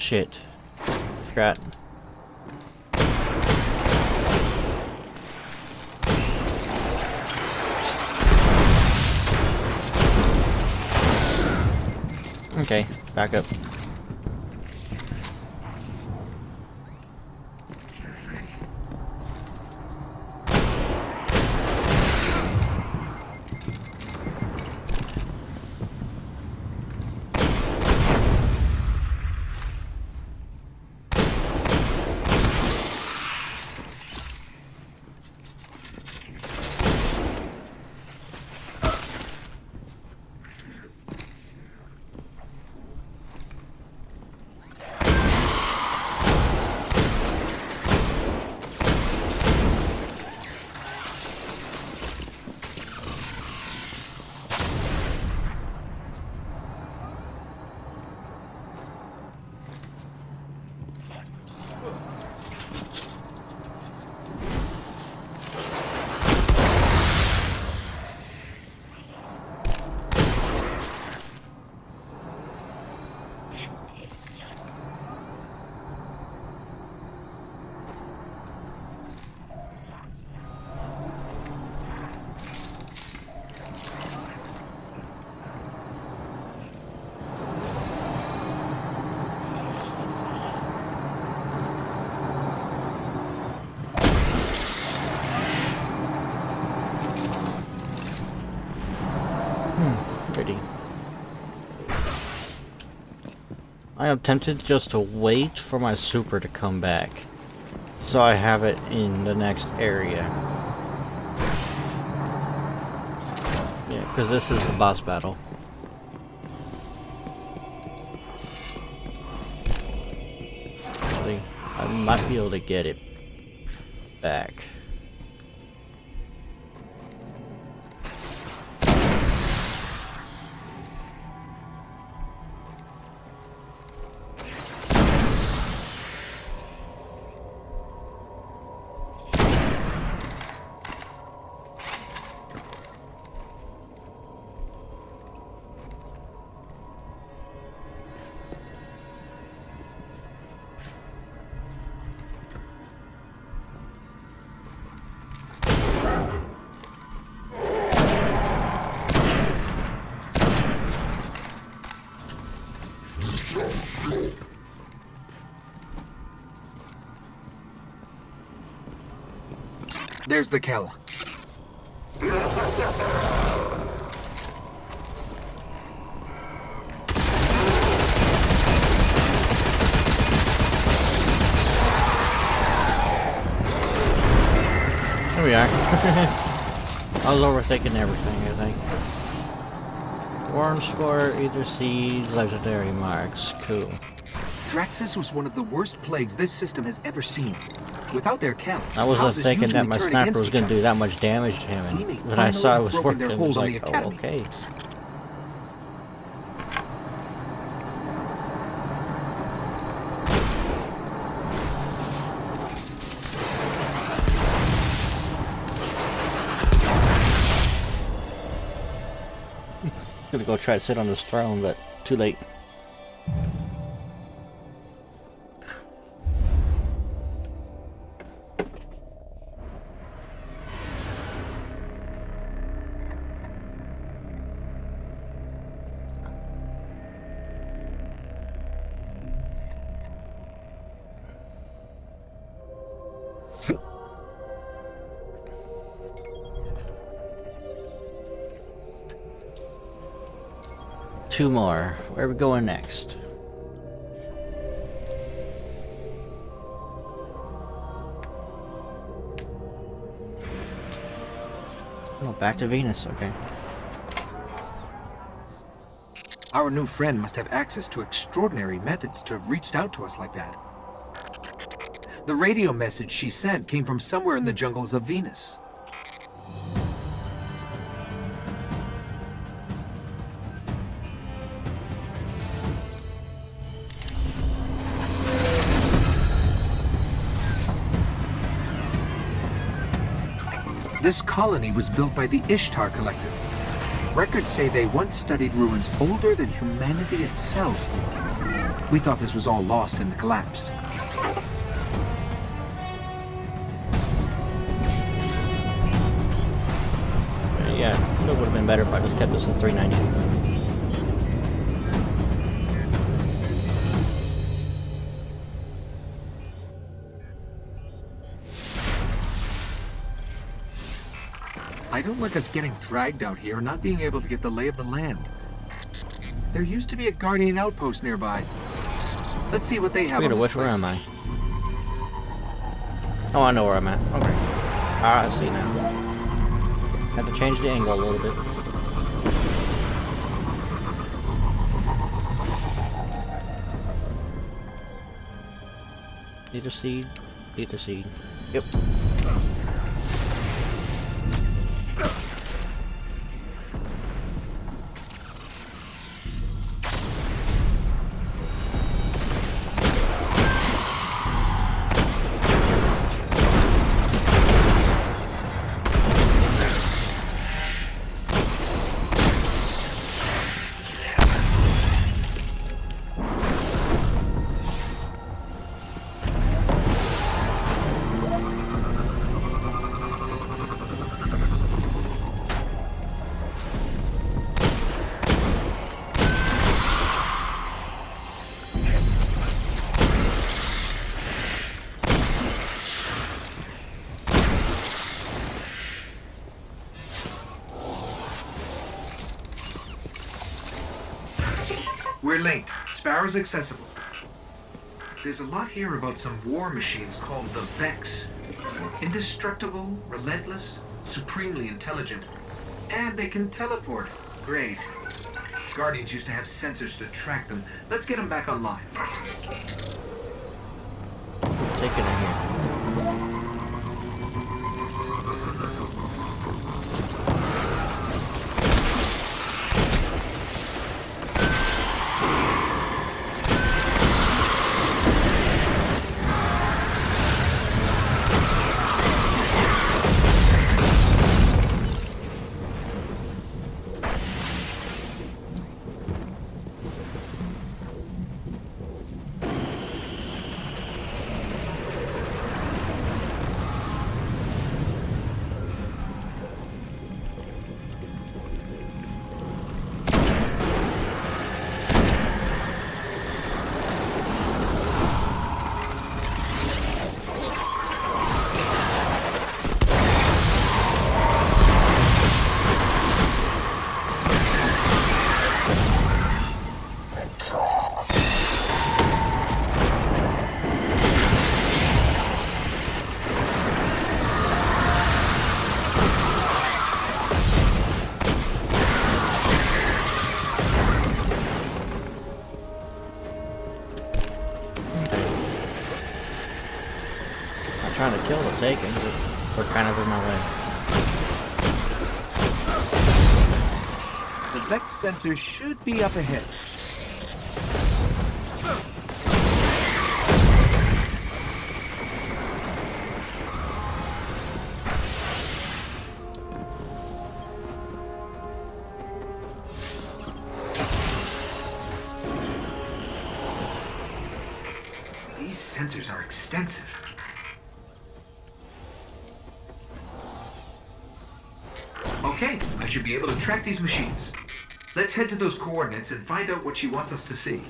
Speaker 1: shit. Forgot. Okay, back up. Ready. I am tempted just to wait for my super to come back, so I have it in the next area. Yeah, because this is the boss battle. Actually, I might be able to get it back.
Speaker 11: There's the Kell.
Speaker 1: There we are. I was overthinking everything, I think. Worm score, either seeds, legendary marks. Cool.
Speaker 11: Draxus was one of the worst plagues this system has ever seen. Without their Kell,
Speaker 1: I wasn't
Speaker 11: houses
Speaker 1: thinking that
Speaker 11: usually
Speaker 1: my
Speaker 11: turn
Speaker 1: sniper
Speaker 11: against
Speaker 1: was
Speaker 11: each
Speaker 1: going to
Speaker 11: other.
Speaker 1: do that much damage to him,
Speaker 11: He may
Speaker 1: and when I saw it was
Speaker 11: finally have
Speaker 1: working,
Speaker 11: broken
Speaker 1: I
Speaker 11: their
Speaker 1: was
Speaker 11: hold on
Speaker 1: like,
Speaker 11: the
Speaker 1: oh,
Speaker 11: academy.
Speaker 1: okay. Gonna go try to sit on this throne, but too late. Two more. Where are we going next? Oh, back to Venus, okay.
Speaker 11: Our new friend must have access to extraordinary methods to have reached out to us like that. The radio message she sent came from somewhere in the jungles of Venus. This colony was built by the Ishtar Collective. Records say they once studied ruins older than humanity itself. We thought this was all lost in the collapse.
Speaker 1: Yeah, it would have been better if I just kept this at 390.
Speaker 11: I don't like us getting dragged out here and not being able to get the lay of the land. There used to be a Guardian outpost nearby. Let's see what they have on this
Speaker 1: Where
Speaker 11: place.
Speaker 1: am I? Oh, I know where I'm at. Okay. Ah, I see now. Had to change the angle a little bit. Need a seed. Need a seed. Yep.
Speaker 6: We're linked. Sparrow's accessible. There's a lot here about some war machines called the Vex. Indestructible, relentless, supremely intelligent. And they can teleport. Great. Guardians used to have sensors to track them. Let's get them back online.
Speaker 1: Take it in here. Trying to kill the Taken, but we're kind of in my way.
Speaker 11: The Vex sensor should be up ahead.
Speaker 6: These sensors are extensive. Okay, I should be able to track these machines. Let's head to those coordinates and find out what she wants us to see.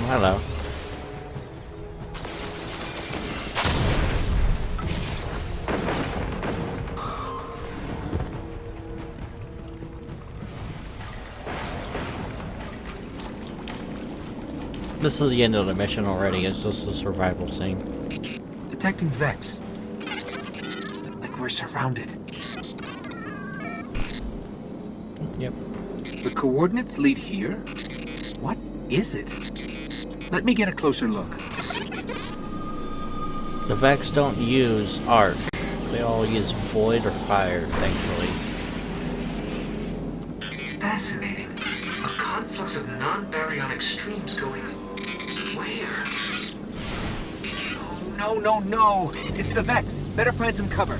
Speaker 1: Hello. This is the end of the mission already. It's just a survival thing.
Speaker 11: Detecting Vex. Like we're surrounded. The coordinates lead here? What is it? Let me get a closer look.
Speaker 1: The Vex don't use arc. They all use void or fire, thankfully.
Speaker 6: Fascinating. A conflux of non-baryonic streams going... where?
Speaker 11: No, no, no! It's the Vex! Better find some cover.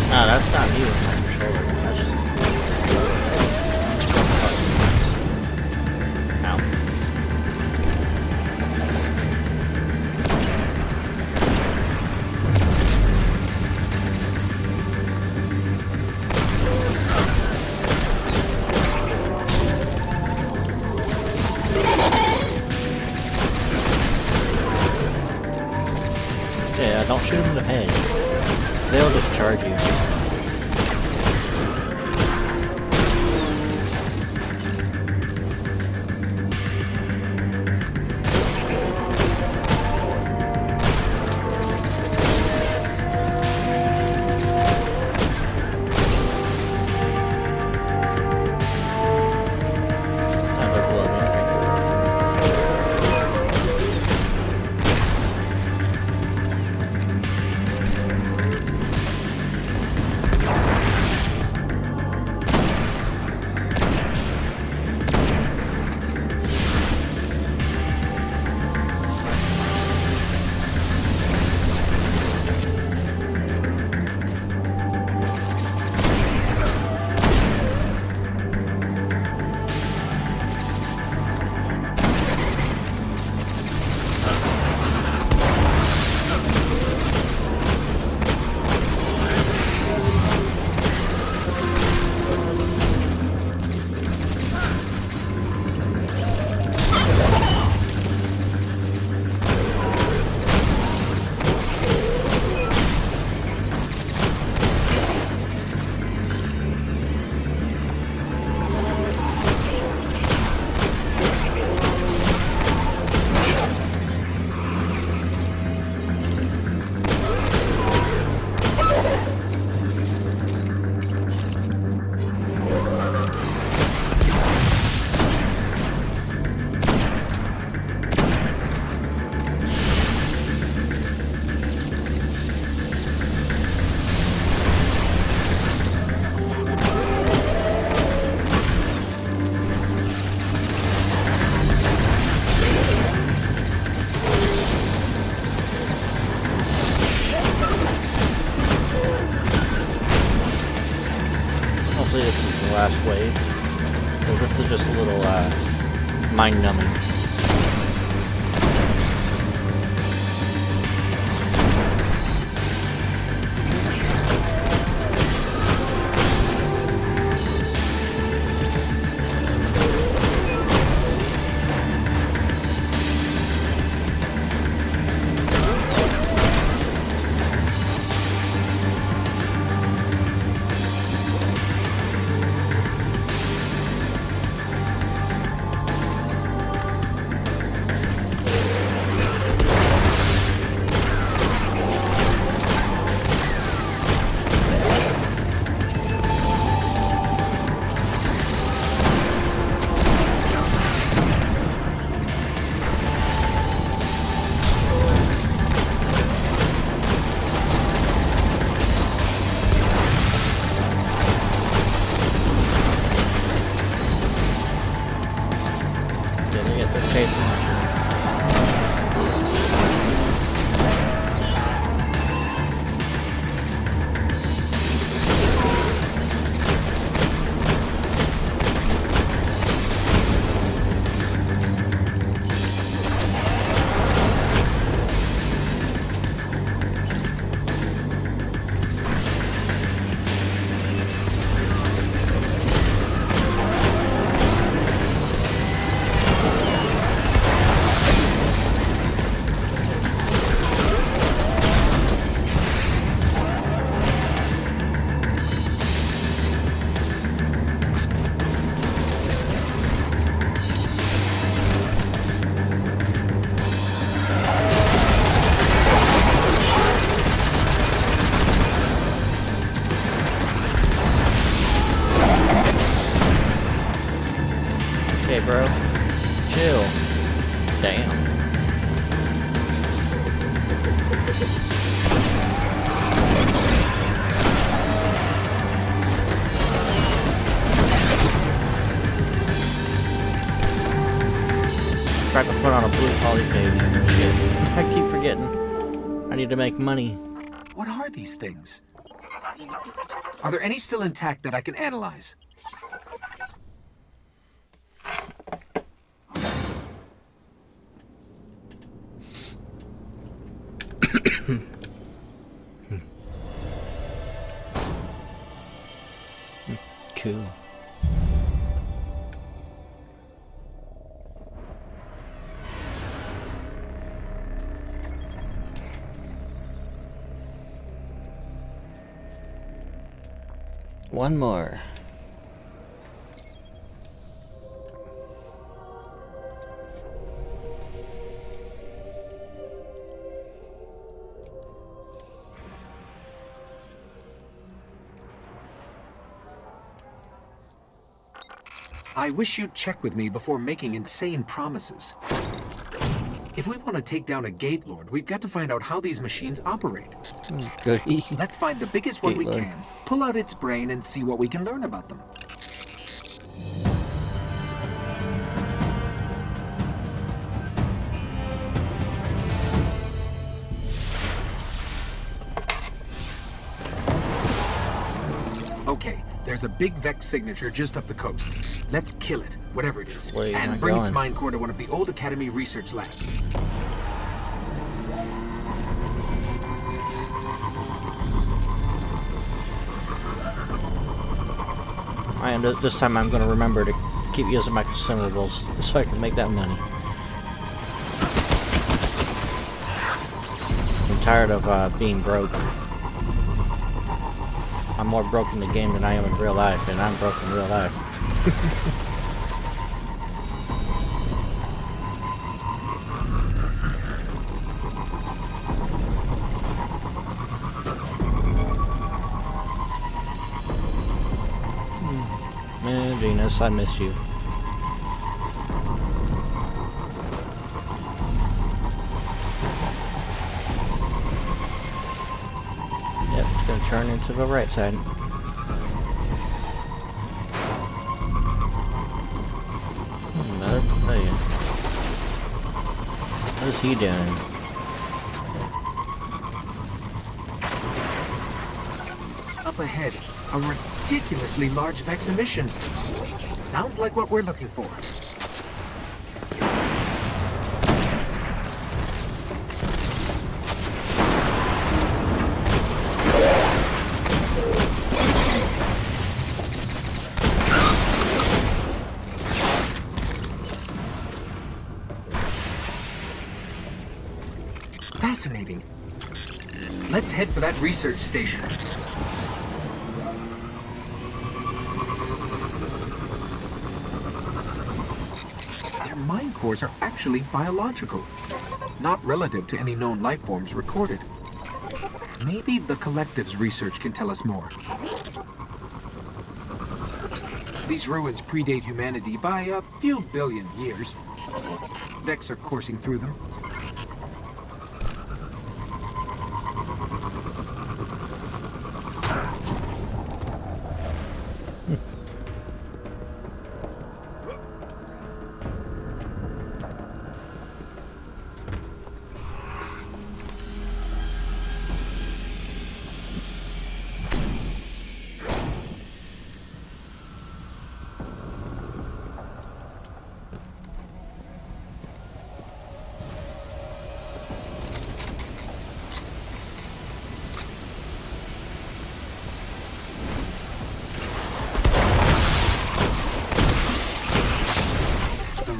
Speaker 1: No, that's not you on your shoulder. That's just... Ow. Yeah, don't shoot him in the head. They'll just charge you. Hopefully this is the last wave. Because this is just a little, mind-numbing. bro. Chill. Damn. Tried to put on a blue poly page. Shit. I keep forgetting. I need to make money.
Speaker 11: What are these things? Are there any still intact that I can analyze?
Speaker 1: Cool. One more.
Speaker 11: I wish you'd check with me before making insane promises. If we want to take down a Gate Lord, we've got to find out how these machines operate.
Speaker 1: Goody.
Speaker 11: Let's find the biggest one we
Speaker 1: Gate Lord.
Speaker 11: can, pull out its brain, and see what we can learn about them. Okay, there's a big Vex signature just up the coast. Let's kill it, whatever it is,
Speaker 1: Where you
Speaker 11: and
Speaker 1: not
Speaker 11: bring its
Speaker 1: going?
Speaker 11: mind core to one of the old Academy research labs.
Speaker 1: And this time I'm going to remember to keep using my consumables so I can make that money. I'm tired of being broke. I'm more broke in the game than I am in real life, and I'm broke in real life. Man, Venus, I miss you. Yep, it's gonna turn into the right side. Another player. What is he doing?
Speaker 11: Up ahead, a ridiculously large Vex emission. Sounds like what we're looking for. Fascinating. Let's head for that research station. Their mind cores are actually biological, not relative to any known life forms recorded. Maybe the Collective's research can tell us more. These ruins predate humanity by a few billion years. Vex are coursing through them.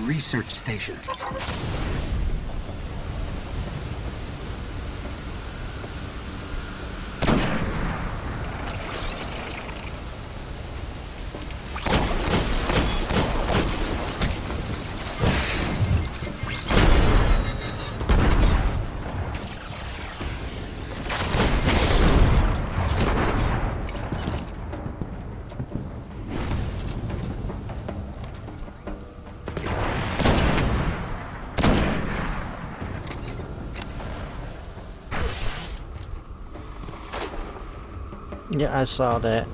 Speaker 11: Research station.
Speaker 1: Yeah, I saw that.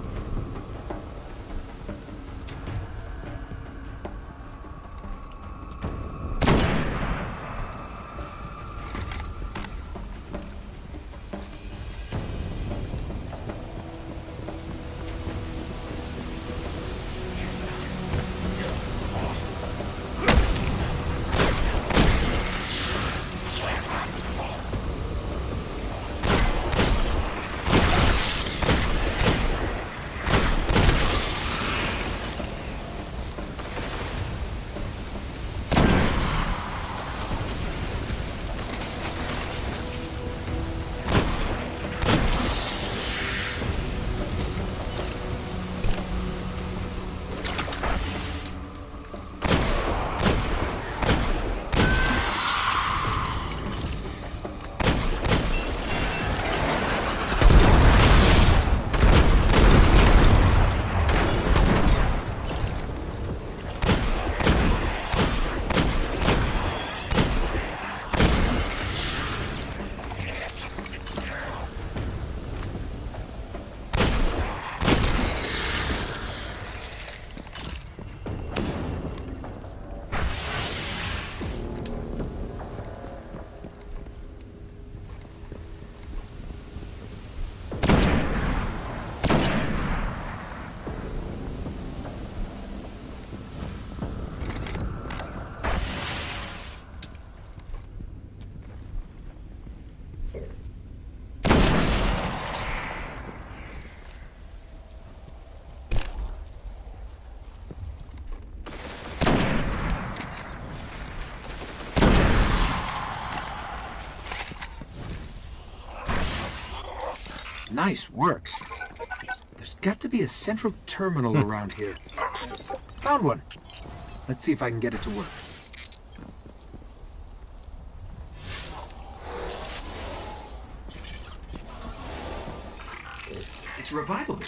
Speaker 11: Nice work. There's got to be a central terminal around here. Found one. Let's see if I can get it to work.
Speaker 6: It's revivable.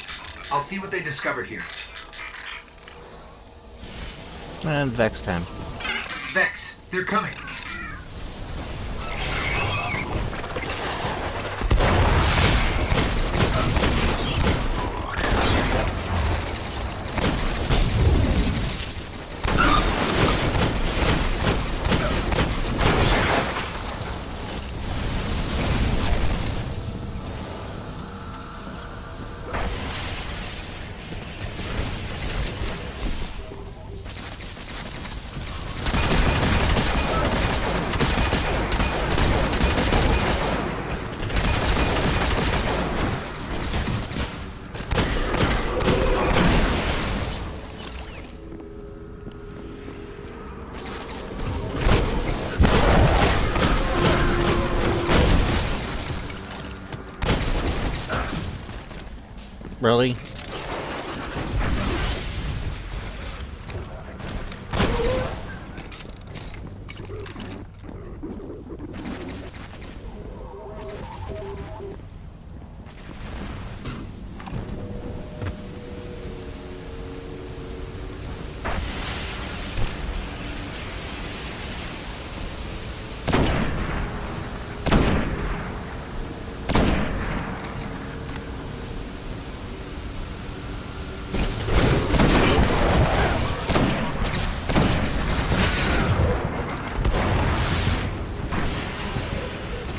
Speaker 6: I'll see what they discovered here.
Speaker 1: And Vex time.
Speaker 6: Vex, they're coming.
Speaker 1: Really?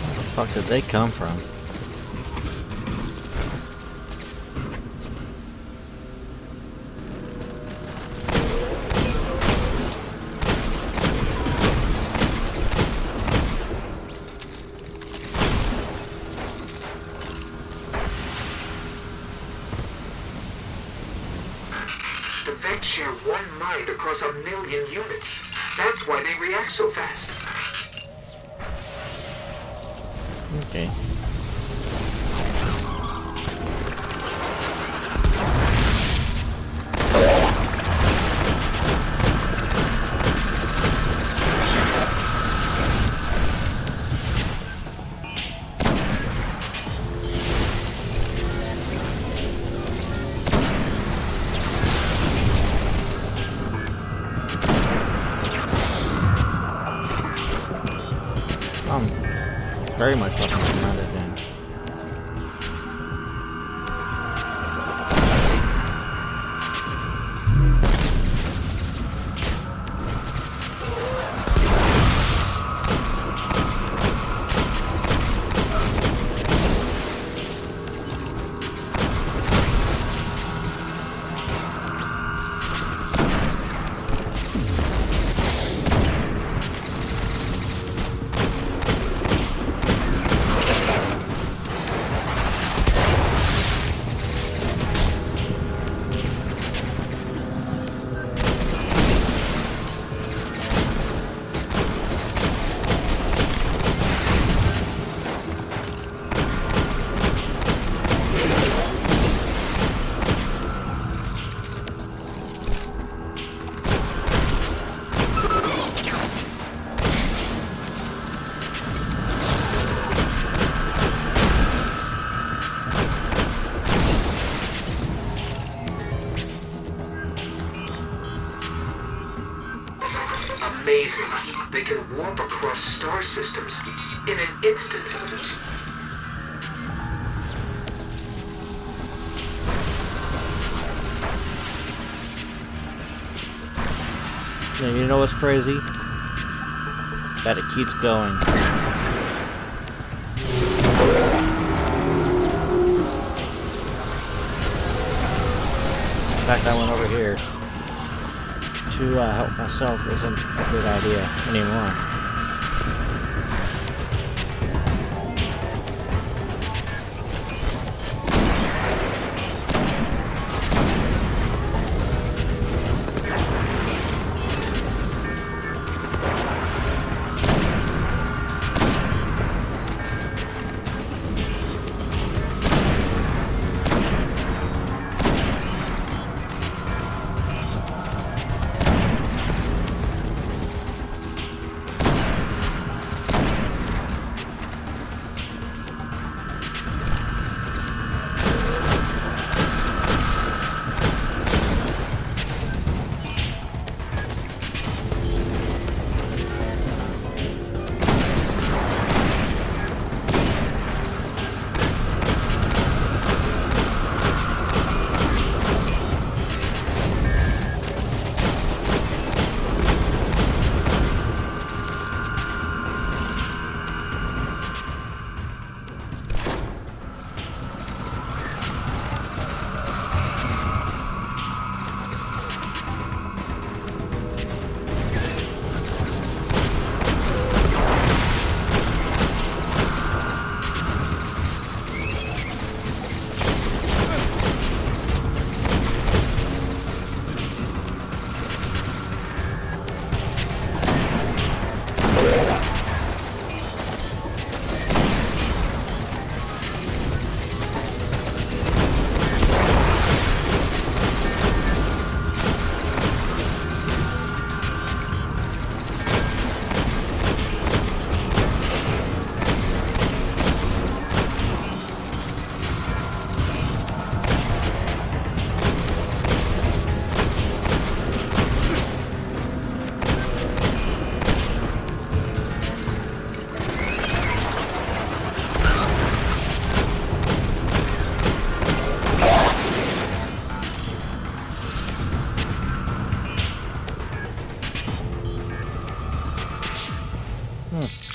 Speaker 1: Where the fuck did they come from?
Speaker 6: The Vex share one mind across 1,000,000 units. That's why they react so fast.
Speaker 1: Okay. Very much looking for another thing.
Speaker 6: amazing. They can warp across star systems in an instant.
Speaker 1: And you know what's crazy? That it keeps going. In fact, I went over here to help myself isn't a good idea anymore.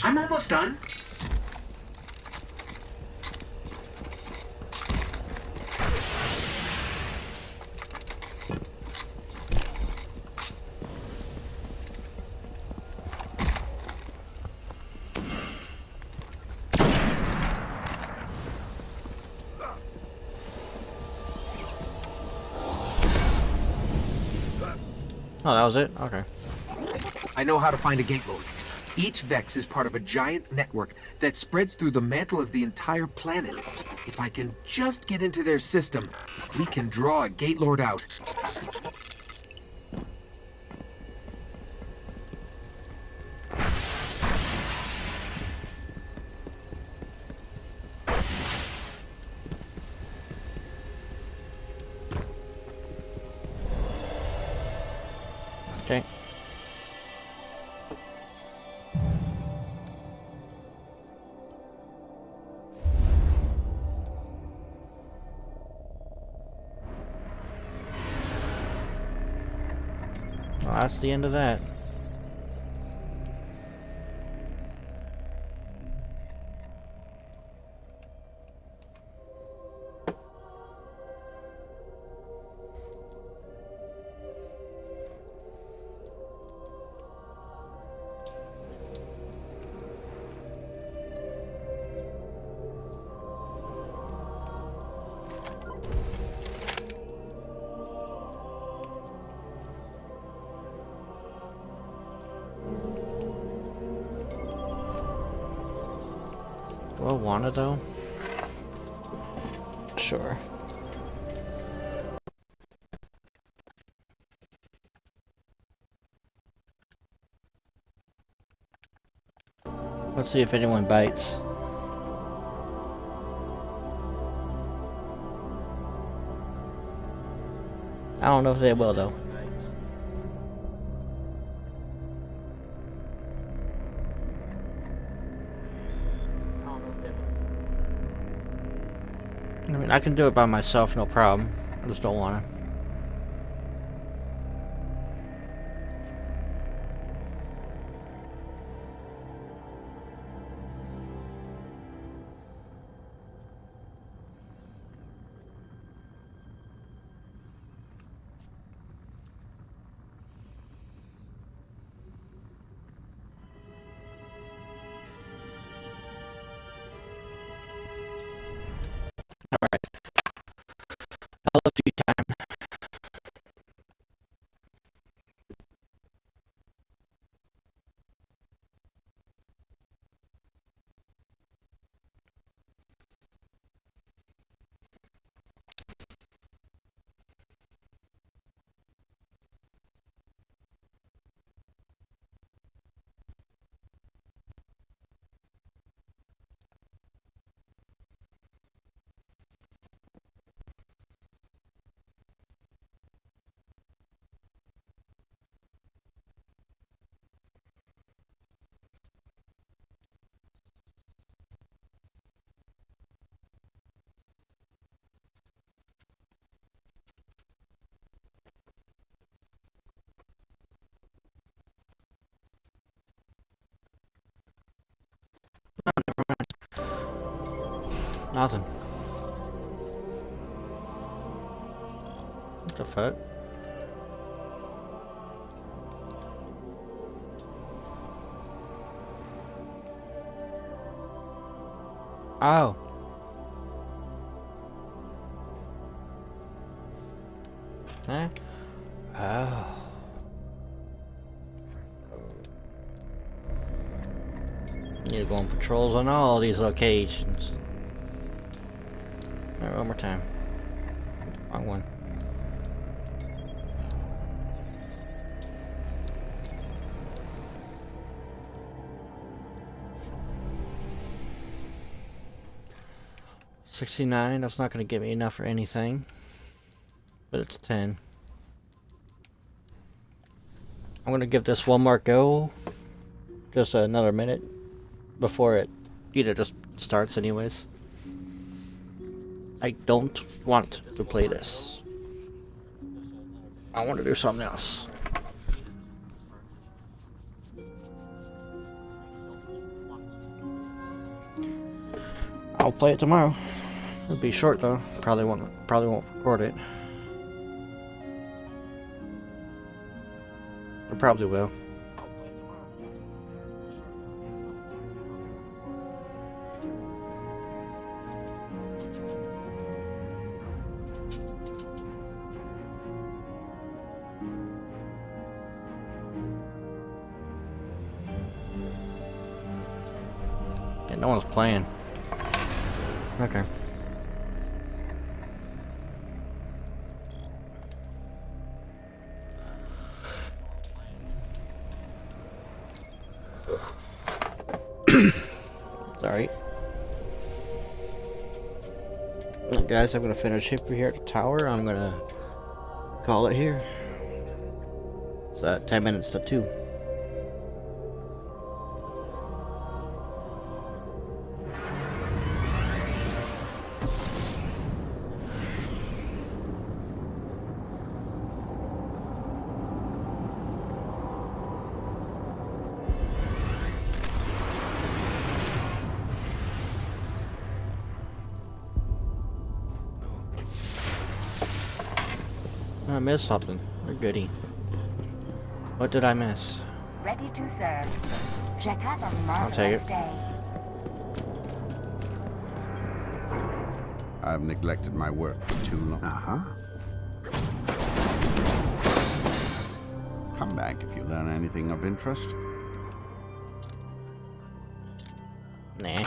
Speaker 6: I'm almost done.
Speaker 1: Oh, that was it? Okay.
Speaker 11: I know how to find a gate lord. Each Vex is part of a giant network that spreads through the mantle of the entire planet. If I can just get into their system, we can draw a gate lord out.
Speaker 1: Okay. Well, that's the end of that. Do I want it though? Sure. Let's see if anyone bites. I don't know if they will though. I mean, I can do it by myself, no problem. I just don't want to. Alright. I'll look to you time. Nothing. What the fuck? Oh. Huh? Oh. Need to go on patrols on all these locations. Alright, one more time. Wrong one. $69, that's not going to get me enough for anything. But it's 10. I'm going to give this one more go. Just another minute. Before it, just starts anyways. I don't want to play this. I want to do something else. I'll play it tomorrow. It'll be short though. Probably won't record it. I probably will. Yeah, no one's playing. Okay. Sorry. Well, guys, I'm gonna finish up here at the tower. I'm gonna call it here. It's 10 minutes to 2. I missed something. Or goody. What did I miss?
Speaker 12: Ready to serve. Check out the
Speaker 1: I'll take it.
Speaker 12: day.
Speaker 3: I've neglected my work for too long. Come back if you learn anything of interest.
Speaker 1: Nah.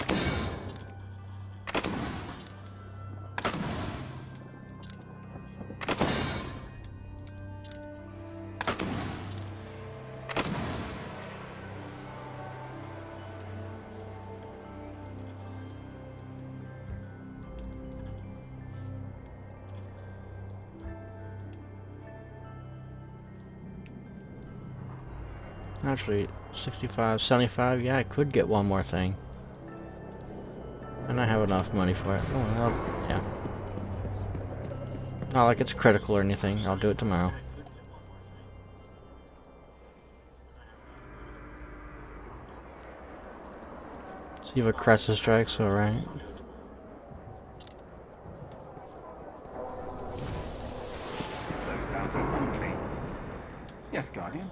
Speaker 1: Actually, 65, 75, yeah, I could get one more thing. And I have enough money for it. Oh, well, yeah. Not like it's critical or anything. I'll do it tomorrow. See if a Cressa strikes, alright.
Speaker 13: Those bounty weekly. Yes, Guardian.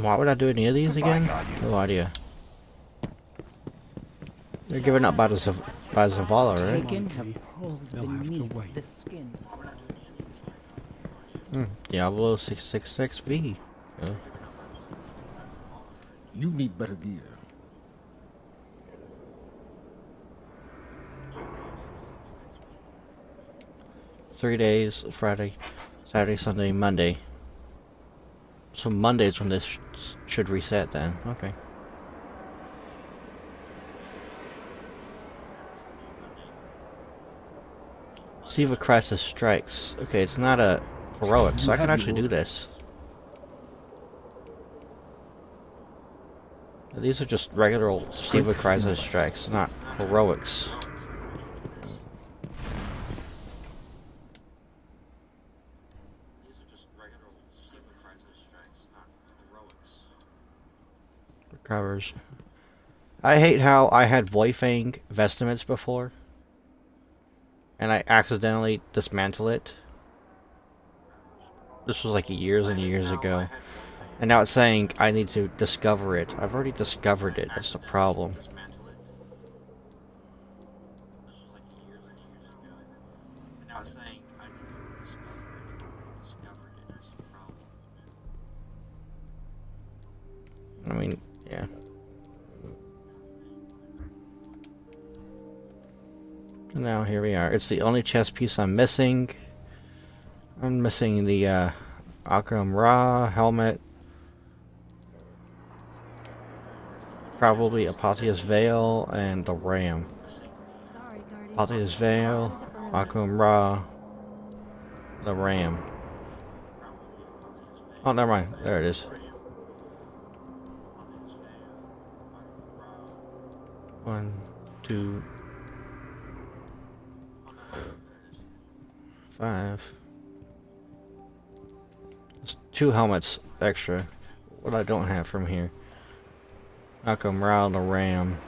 Speaker 1: Why would I do any of these again? No idea. They're given up by the Zavala, right?
Speaker 2: Taken have crawled beneath the skin.
Speaker 1: Diablo 666V. Yeah.
Speaker 9: You need better gear.
Speaker 1: Three days, Friday, Saturday, Sunday, Monday. So Monday's when this should reset then. Okay. See if a crisis strikes. Okay, it's not a heroic, so I can actually do this. These are just regular old Siva Crisis strikes, not heroics. Recovers. I hate how I had Voifang Vestments before, and I accidentally dismantle it. This was like years and years ago. And now it's saying I need to discover it. I've already discovered it. That's the problem. I mean, yeah. And now here we are. It's the only chess piece I'm missing. I'm missing the Akram Ra helmet. Probably Apotheus Veil and the Ram. Apotheus Veil, Akram Ra, the Ram. Oh, never mind. There it is. One, two, 5. There's 2 helmets extra. What I don't have from here. Akram Ra, the Ram.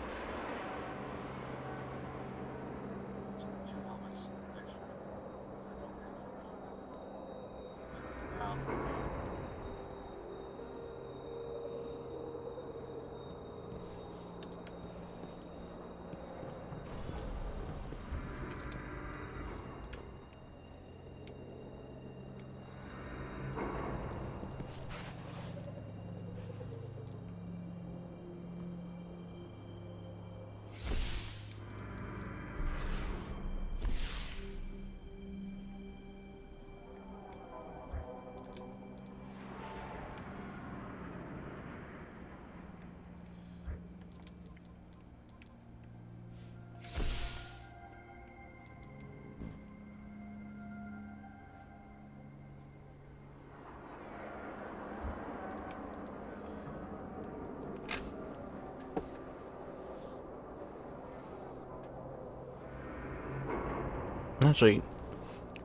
Speaker 1: Actually,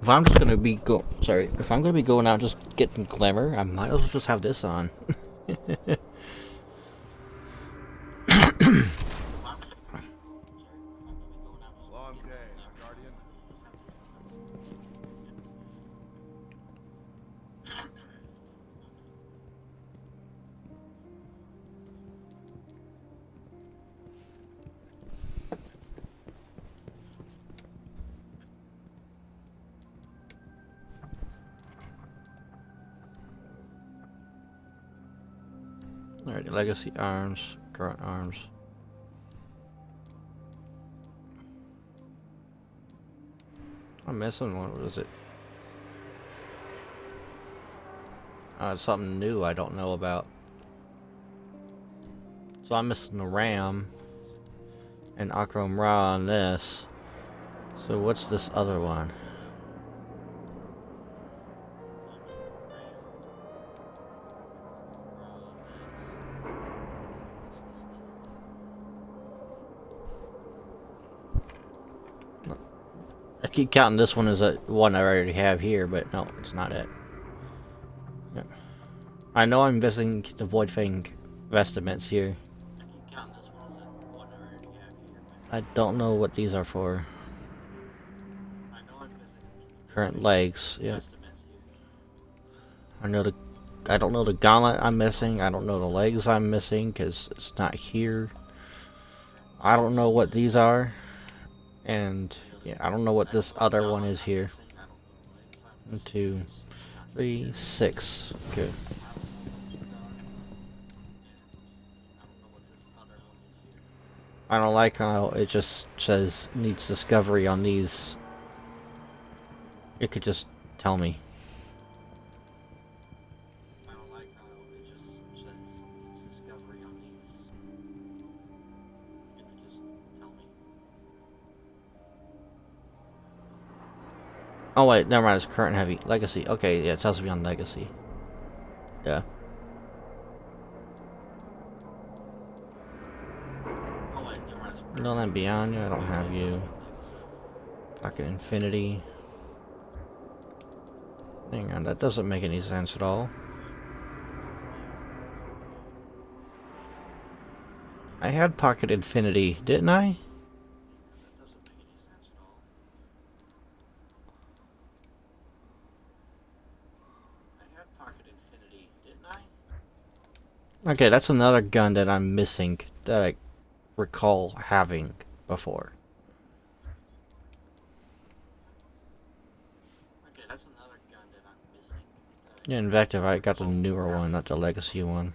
Speaker 1: if I'm just gonna be if I'm gonna be going out just getting glamour, I might as well just have this on.
Speaker 9: Long day, Guardian.
Speaker 1: Alright, legacy arms, current arms. I'm missing one. What is it? It's something new I don't know about. So I'm missing the RAM and Akram Ra on this. So what's this other one? I keep counting this one as a one I already have here, but no, it's not it. Yeah. I know I'm missing the Void Fang vestments here. I don't know what these are for. Current legs, yeah. I don't know the gauntlet I'm missing. I don't know the legs I'm missing because it's not here. I don't know what these are, and yeah, I don't know what this other one is here. 1, 2, 3, 6. Good. I don't like how it just says needs discovery on these. It could just tell me. I don't like how it just says needs discovery on these. It could just tell me. Oh wait, never mind, it's current heavy. Legacy. Okay, yeah, it tells me on legacy. Yeah. No, I'm beyond you. I don't have you. Pocket Infinity. Hang on, that doesn't make any sense at all. I had Pocket Infinity, didn't I? Okay, that's another gun that I'm missing that I recall having before. Okay, that's another gun that I'm missing. Yeah, Invective, I got the newer one, not the legacy one.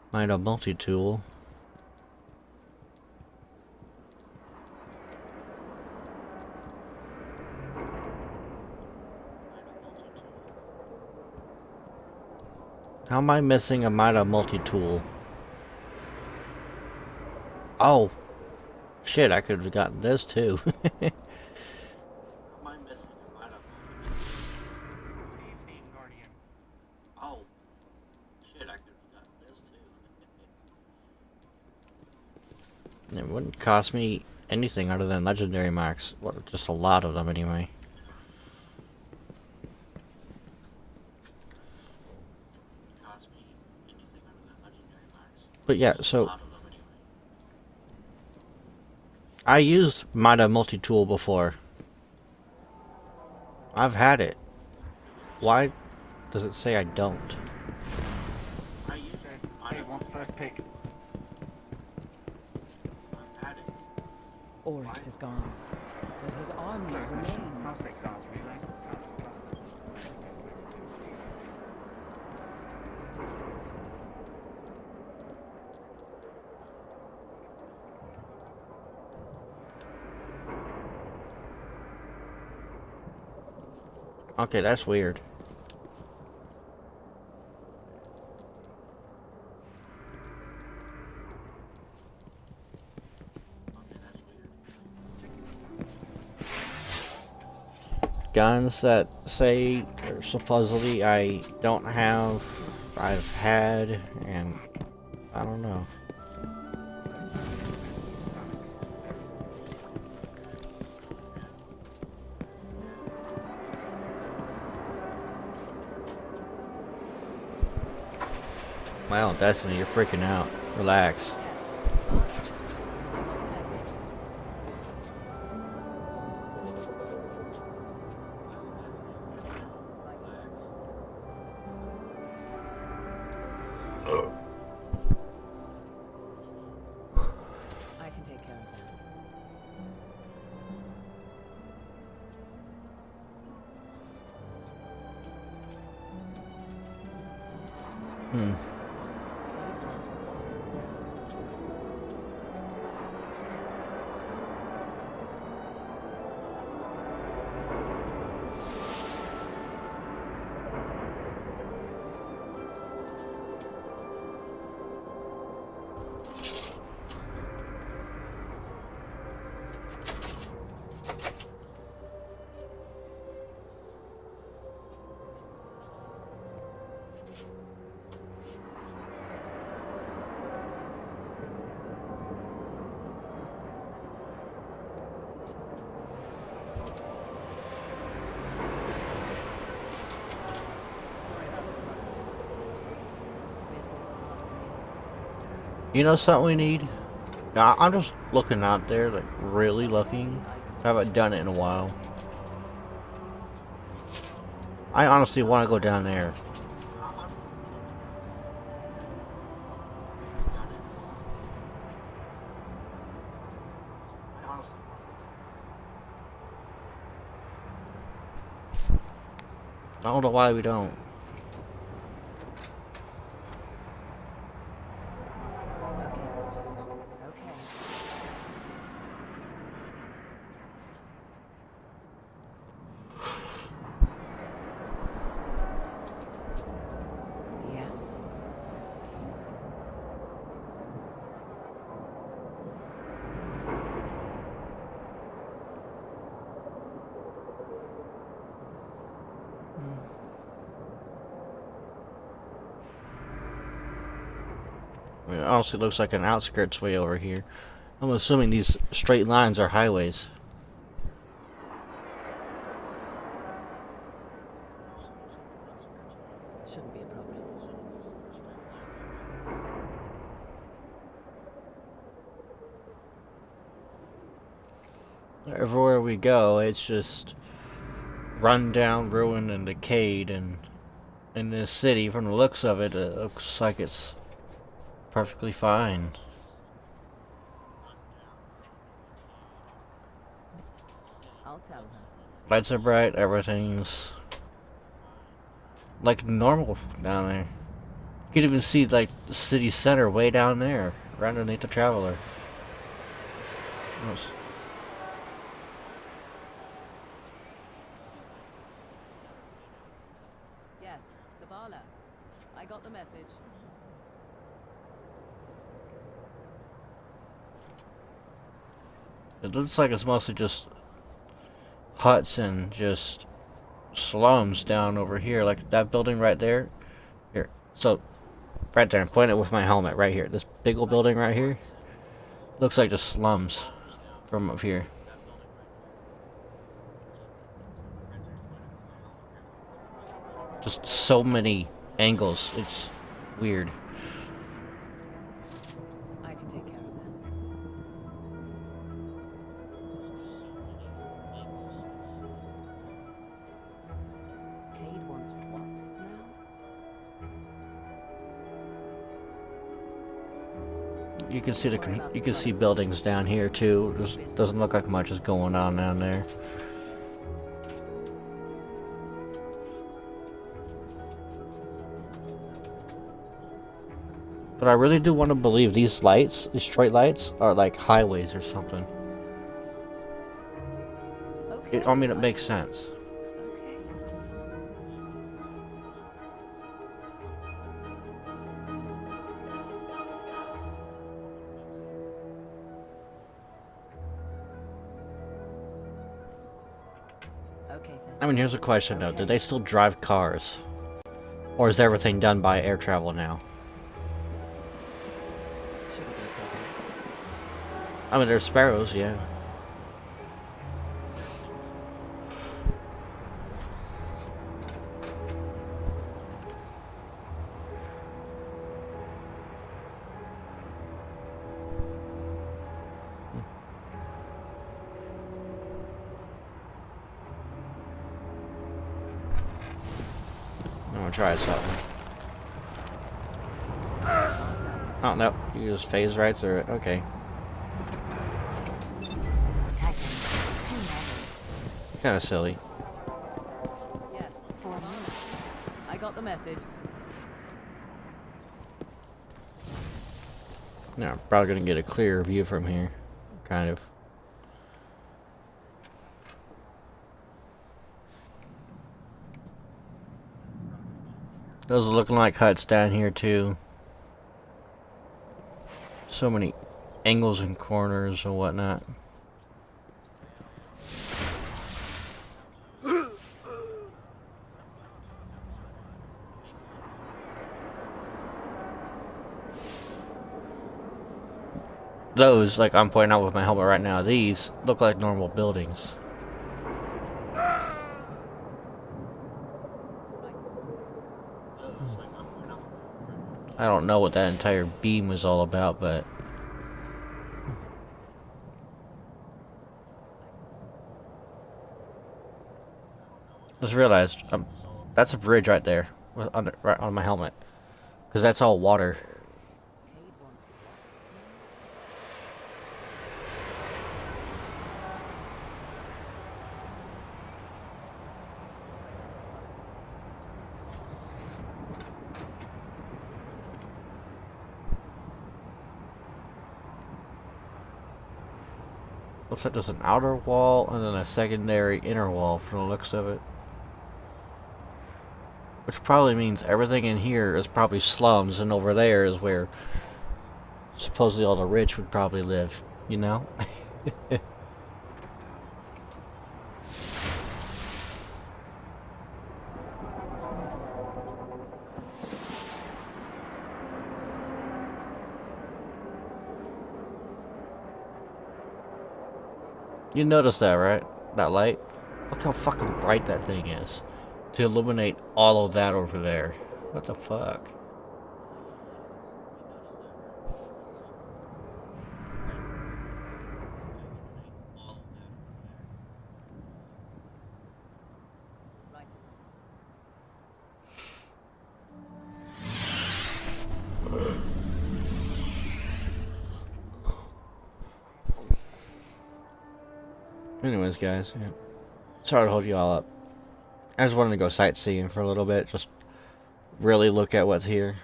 Speaker 1: Find a multi-tool. How am I missing a Mida multi-tool? Oh! Shit, I could have gotten this too. It wouldn't cost me anything other than legendary marks. Well, just a lot of them anyway. But yeah, so I used Mida multi-tool before. I've had it. Why does it say I don't?
Speaker 13: Hey, want first pick?
Speaker 2: Oryx is gone, but his armies remain.
Speaker 13: House exiles relay.
Speaker 1: Okay, that's weird. Guns that say, or supposedly, I don't have, I've had, and I don't know. Wow, Destiny, you're freaking out. Relax. You know something we need? I'm just looking out there, like really looking. I haven't done it in a while. I honestly want to go down there. I don't know why we don't. It honestly looks like an outskirts way over here. I'm assuming these straight lines are highways.
Speaker 2: Shouldn't be a problem.
Speaker 1: Everywhere we go, it's just run down, ruined, and decayed. And in this city, from the looks of it, it looks like it's perfectly fine.
Speaker 2: I'll tell her.
Speaker 1: Lights are bright, everything's like normal down there. You can even see like the city center way down there, right underneath the Traveler.
Speaker 2: Yes, Zavala. I got the message.
Speaker 1: It looks like it's mostly just huts and just slums down over here, like that building right there. Here, so right there, I'm pointing it with my helmet right here. This big old building right here looks like just slums from up here. Just so many angles. It's weird.
Speaker 2: I can take care of that. Cade wants what now?
Speaker 1: You can see you can see buildings down here too. Just doesn't look like much is going on down there. But I really do want to believe these lights, these street lights, are like highways or something. I mean, it makes sense. I mean, here's a question though. Do they still drive cars? Or is everything done by air travel now? I mean, there's sparrows, yeah. I'm gonna try something. Oh, no. You just phase right through it. Okay. Kind of silly.
Speaker 2: Yes, for me. I got the message.
Speaker 1: Now, I'm probably gonna get a clearer view from here. Kind of. Those are looking like huts down here too. So many angles and corners and whatnot. Those, like I'm pointing out with my helmet right now, these look like normal buildings. I don't know what that entire beam was all about, but just realized that's a bridge right there, right on my helmet, because that's all water. Looks like there's an outer wall and then a secondary inner wall from the looks of it. Which probably means everything in here is probably slums, and over there is where supposedly all the rich would probably live, you know? You notice that, right? That light? Look how fucking bright that thing is. To illuminate all of that over there. What the fuck? Anyways, guys, yeah. Sorry to hold you all up. I just wanted to go sightseeing for a little bit, just really look at what's here.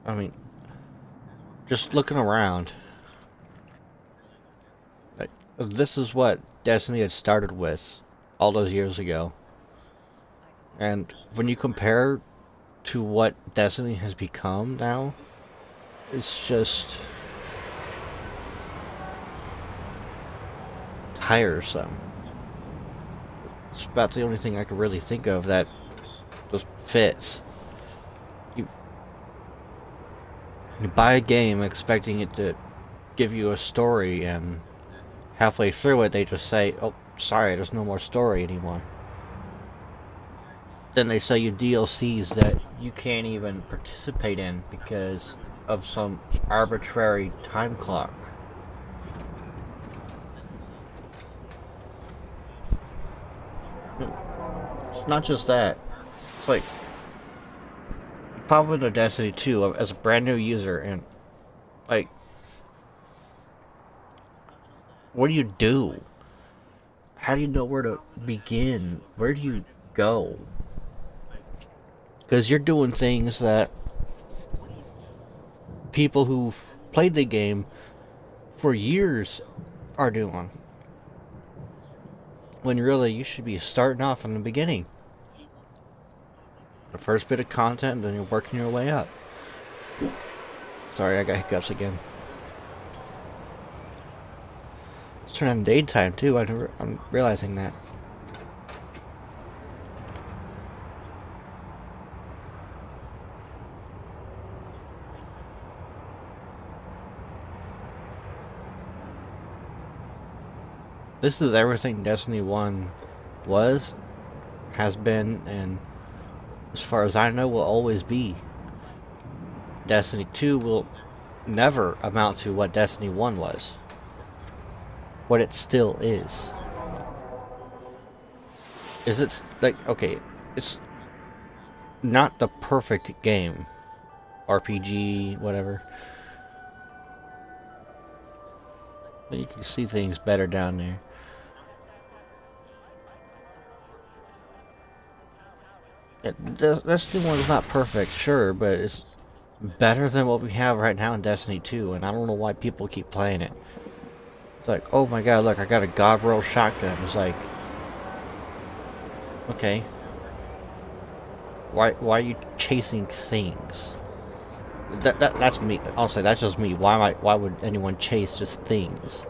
Speaker 1: I mean, just looking around. Like, this is what Destiny had started with all those years ago. And when you compare to what Destiny has become now, it's just tiresome. It's about the only thing I could really think of that just fits. You buy a game expecting it to give you a story, and halfway through it they just say, oh, sorry, there's no more story anymore. Then they sell you DLCs that you can't even participate in because of some arbitrary time clock. It's not just that. It's like, you pop into Destiny 2 as a brand new user, and like, what do you do? How do you know where to begin? Where do you go? Because you're doing things that people who've played the game for years are doing. When really you should be starting off from the beginning. The first bit of content, and then you're working your way up. Sorry, I got hiccups again. It's turning on daytime too, I'm realizing that. This is everything Destiny 1 was, has been, and as far as I know will always be. Destiny 2 will never amount to what Destiny 1 was. What it still is. Is it, like, okay, it's not the perfect game. RPG, whatever. But you can see things better down there. Destiny 1 is not perfect, sure, but it's better than what we have right now in Destiny 2, and I don't know why people keep playing it. It's like, oh my god, look, I got a God Roll shotgun. It's like, okay. Why are you chasing things? That's me. Honestly, that's just me. Why would anyone chase just things?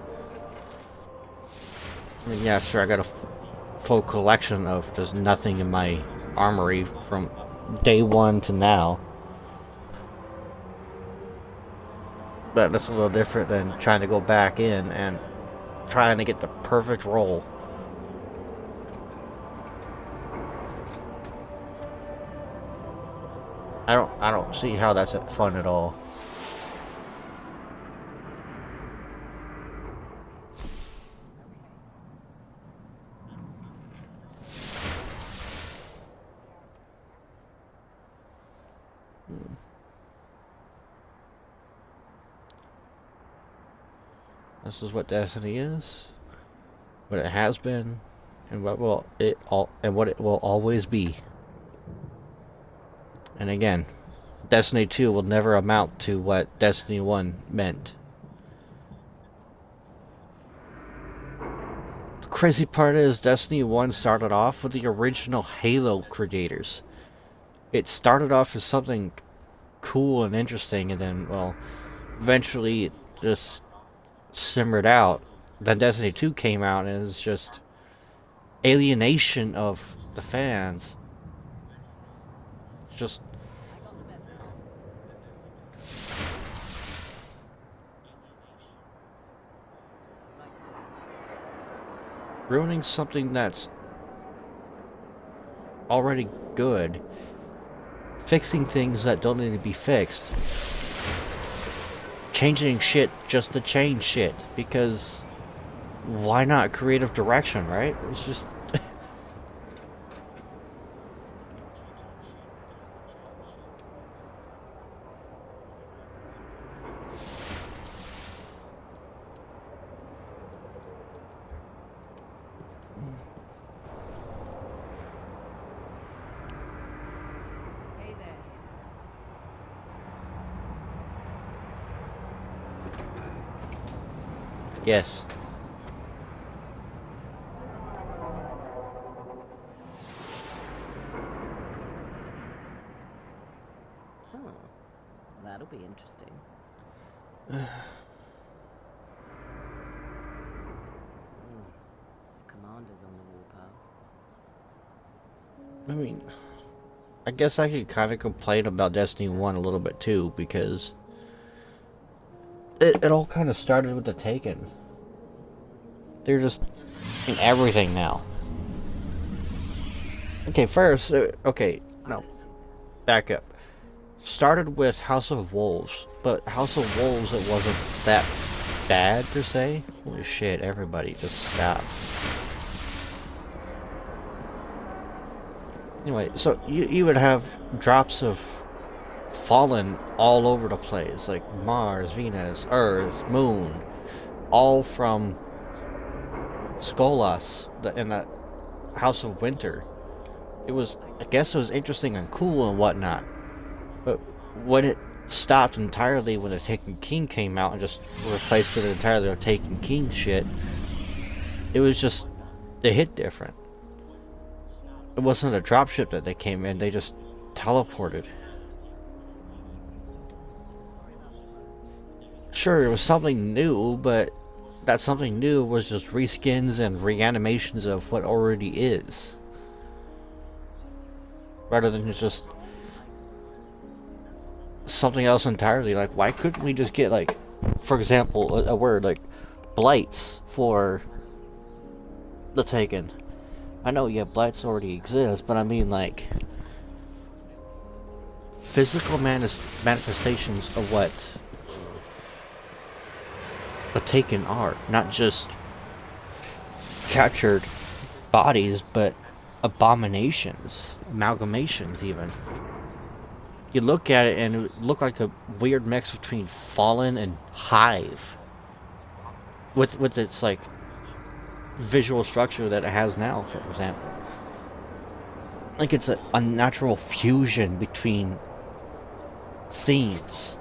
Speaker 1: I mean, yeah, sure, I got a full collection of just nothing in my armory from day one to now. But that's a little different than trying to go back in and trying to get the perfect roll. I don't see how that's fun at all. This is what Destiny is, what it has been, and what it will always be. And again, Destiny 2 will never amount to what Destiny 1 meant. The crazy part is Destiny 1 started off with the original Halo creators. It started off as something cool and interesting, and then, well, eventually it just simmered out. Then Destiny 2 came out, and it's just alienation of the fans. Just ruining something that's already good, fixing things that don't need to be fixed, changing shit just to change shit, because why not creative direction, right? It's just yes.
Speaker 10: Oh, that'll be interesting. Commander's on the warpath.
Speaker 1: I mean, I guess I could kind of complain about Destiny 1 a little bit too, because it all kind of started with the Taken. They're just in everything now. Okay, first, no, back up. Started with House of Wolves, but House of Wolves, it wasn't that bad per se. Holy shit, everybody just stop. Anyway, so you would have drops of Fallen all over the place, like Mars, Venus, Earth, Moon, all from Skolas, in the House of Winter. It was, I guess it was interesting and cool and whatnot, but when it stopped entirely when the Taken King came out and just replaced it entirely with Taken King shit, it was just, they hit different. It wasn't a dropship that they came in, they just teleported. Sure, it was something new, but that something new was just reskins and reanimations of what already is. Rather than just something else entirely. Like, why couldn't we just get, like, for example, a word like blights for the Taken? I know, yeah, blights already exist, but I mean, like, physical manifestations of what the Taken are, not just captured bodies, but abominations, amalgamations even. You look at it and it would look like a weird mix between Fallen and Hive, with its like visual structure that it has now, for example. like it's a natural fusion between themes.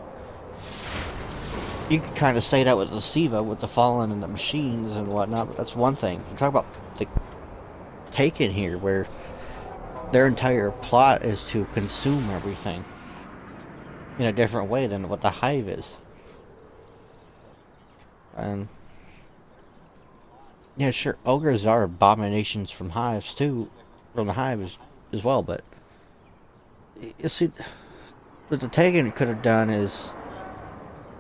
Speaker 1: You could kind of say that with the Siva, with the Fallen and the machines and whatnot, but that's one thing. I'm talking about the Taken here, where their entire plot is to consume everything in a different way than what the Hive is. And yeah, sure, ogres are abominations from hives too, from the Hive as well, but you see, what the Taken could have done is,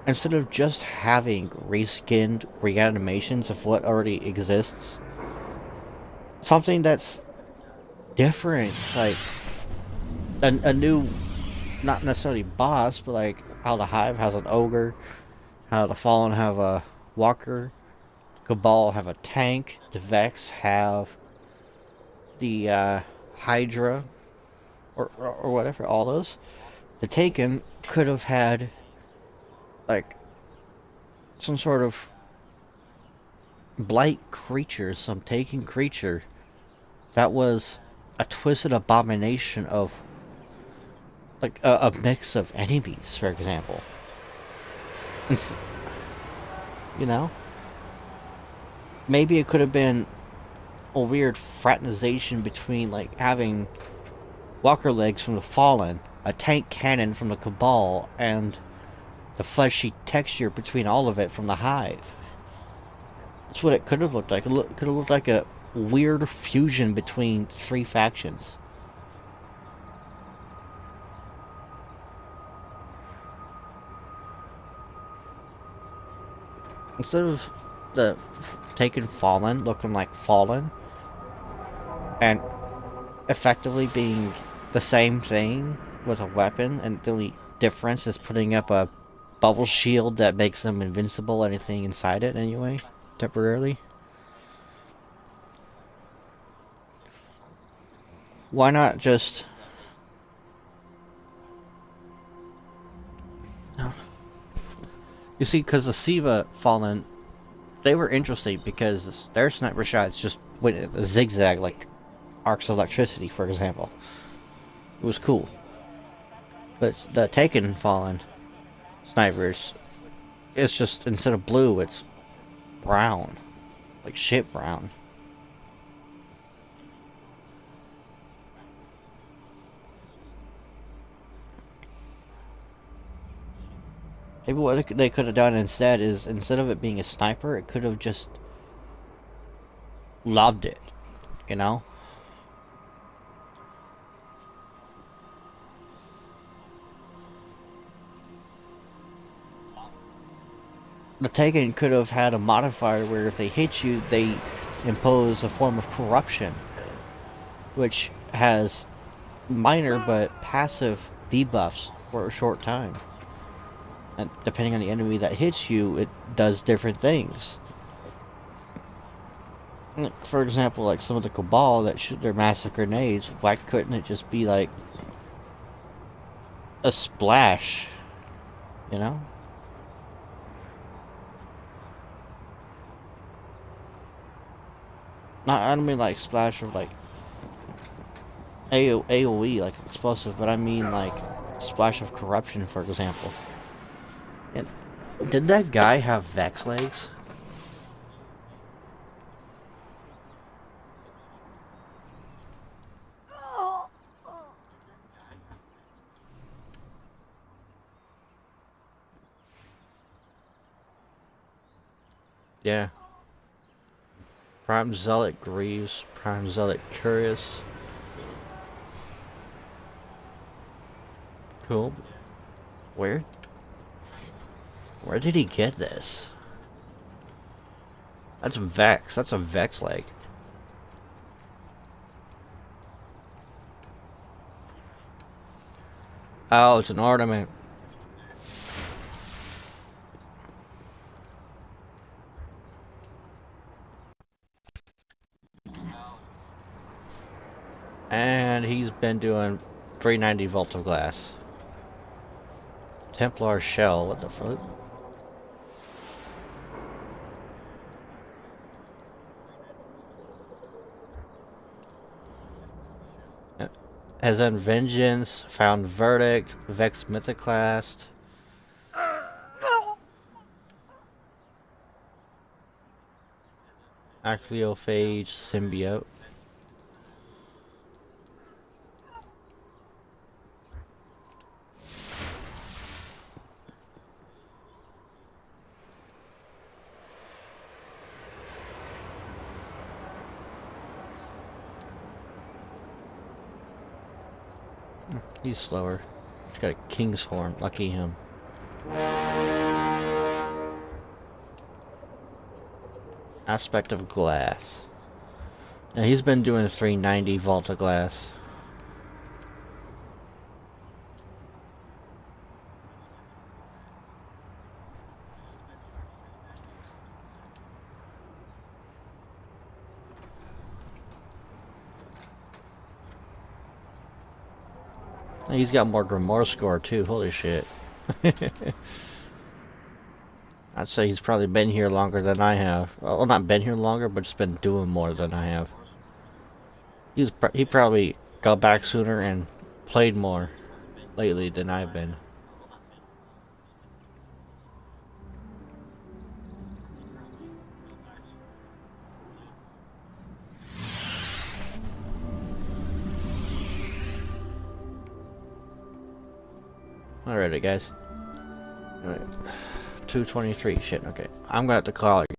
Speaker 1: instead of just having reskinned reanimations of what already exists, something that's different, like a new, not necessarily boss, but like how the Hive has an ogre, how the Fallen have a walker, Cabal have a tank, the Vex have the Hydra, or whatever, all those. The Taken could have had like some sort of blight creature, some Taken creature that was a twisted abomination of like a mix of enemies, for example. It's, you know, maybe it could have been a weird fraternization between like having walker legs from the Fallen, a tank cannon from the Cabal, and the fleshy texture between all of it from the Hive. That's what it could have looked like. It could have looked like a weird fusion between three factions. Instead of the Taken Fallen looking like Fallen and effectively being the same thing with a weapon, and the only difference is putting up a bubble shield that makes them invincible, anything inside it anyway, temporarily. Why not just... No. You see, because the Siva Fallen, they were interesting because their sniper shots just went in a zigzag like arcs of electricity, for example. It was cool. But the Taken Fallen snipers, it's just, instead of blue, it's brown. Like shit brown. Maybe what they could have done instead is, instead of it being a sniper, it could have just lobbed it, you know? The Taken could have had a modifier where if they hit you, they impose a form of corruption, which has minor but passive debuffs for a short time. And depending on the enemy that hits you, it does different things. For example, like some of the Cabal that shoot their massive grenades, why couldn't it just be like a splash, you know? I don't mean like splash of like AoE, like explosive, but I mean like splash of corruption, for example. And did that guy have Vex legs? Yeah. Prime Zealot Greaves, Prime Zealot Curious. Cool. Where did he get this? That's Vex. That's a Vex leg. Oh, it's an ornament. And he's been doing 390 Vault of Glass. Templar Shell, what the fuck? has done Vengeance, found Verdict, Vex Mythoclast. Acleophage Symbiote. He's slower. He's got a king's horn. Lucky him. Aspect of Glass. Now he's been doing 390 Volta Glass. He's got more Grimoire score too, holy shit. I'd say he's probably been here longer than I have. Well, not been here longer, but just been doing more than I have. He probably got back sooner and played more lately than I've been. Alrighty, guys. Alright. 2:23. Shit, okay. I'm gonna have to call it.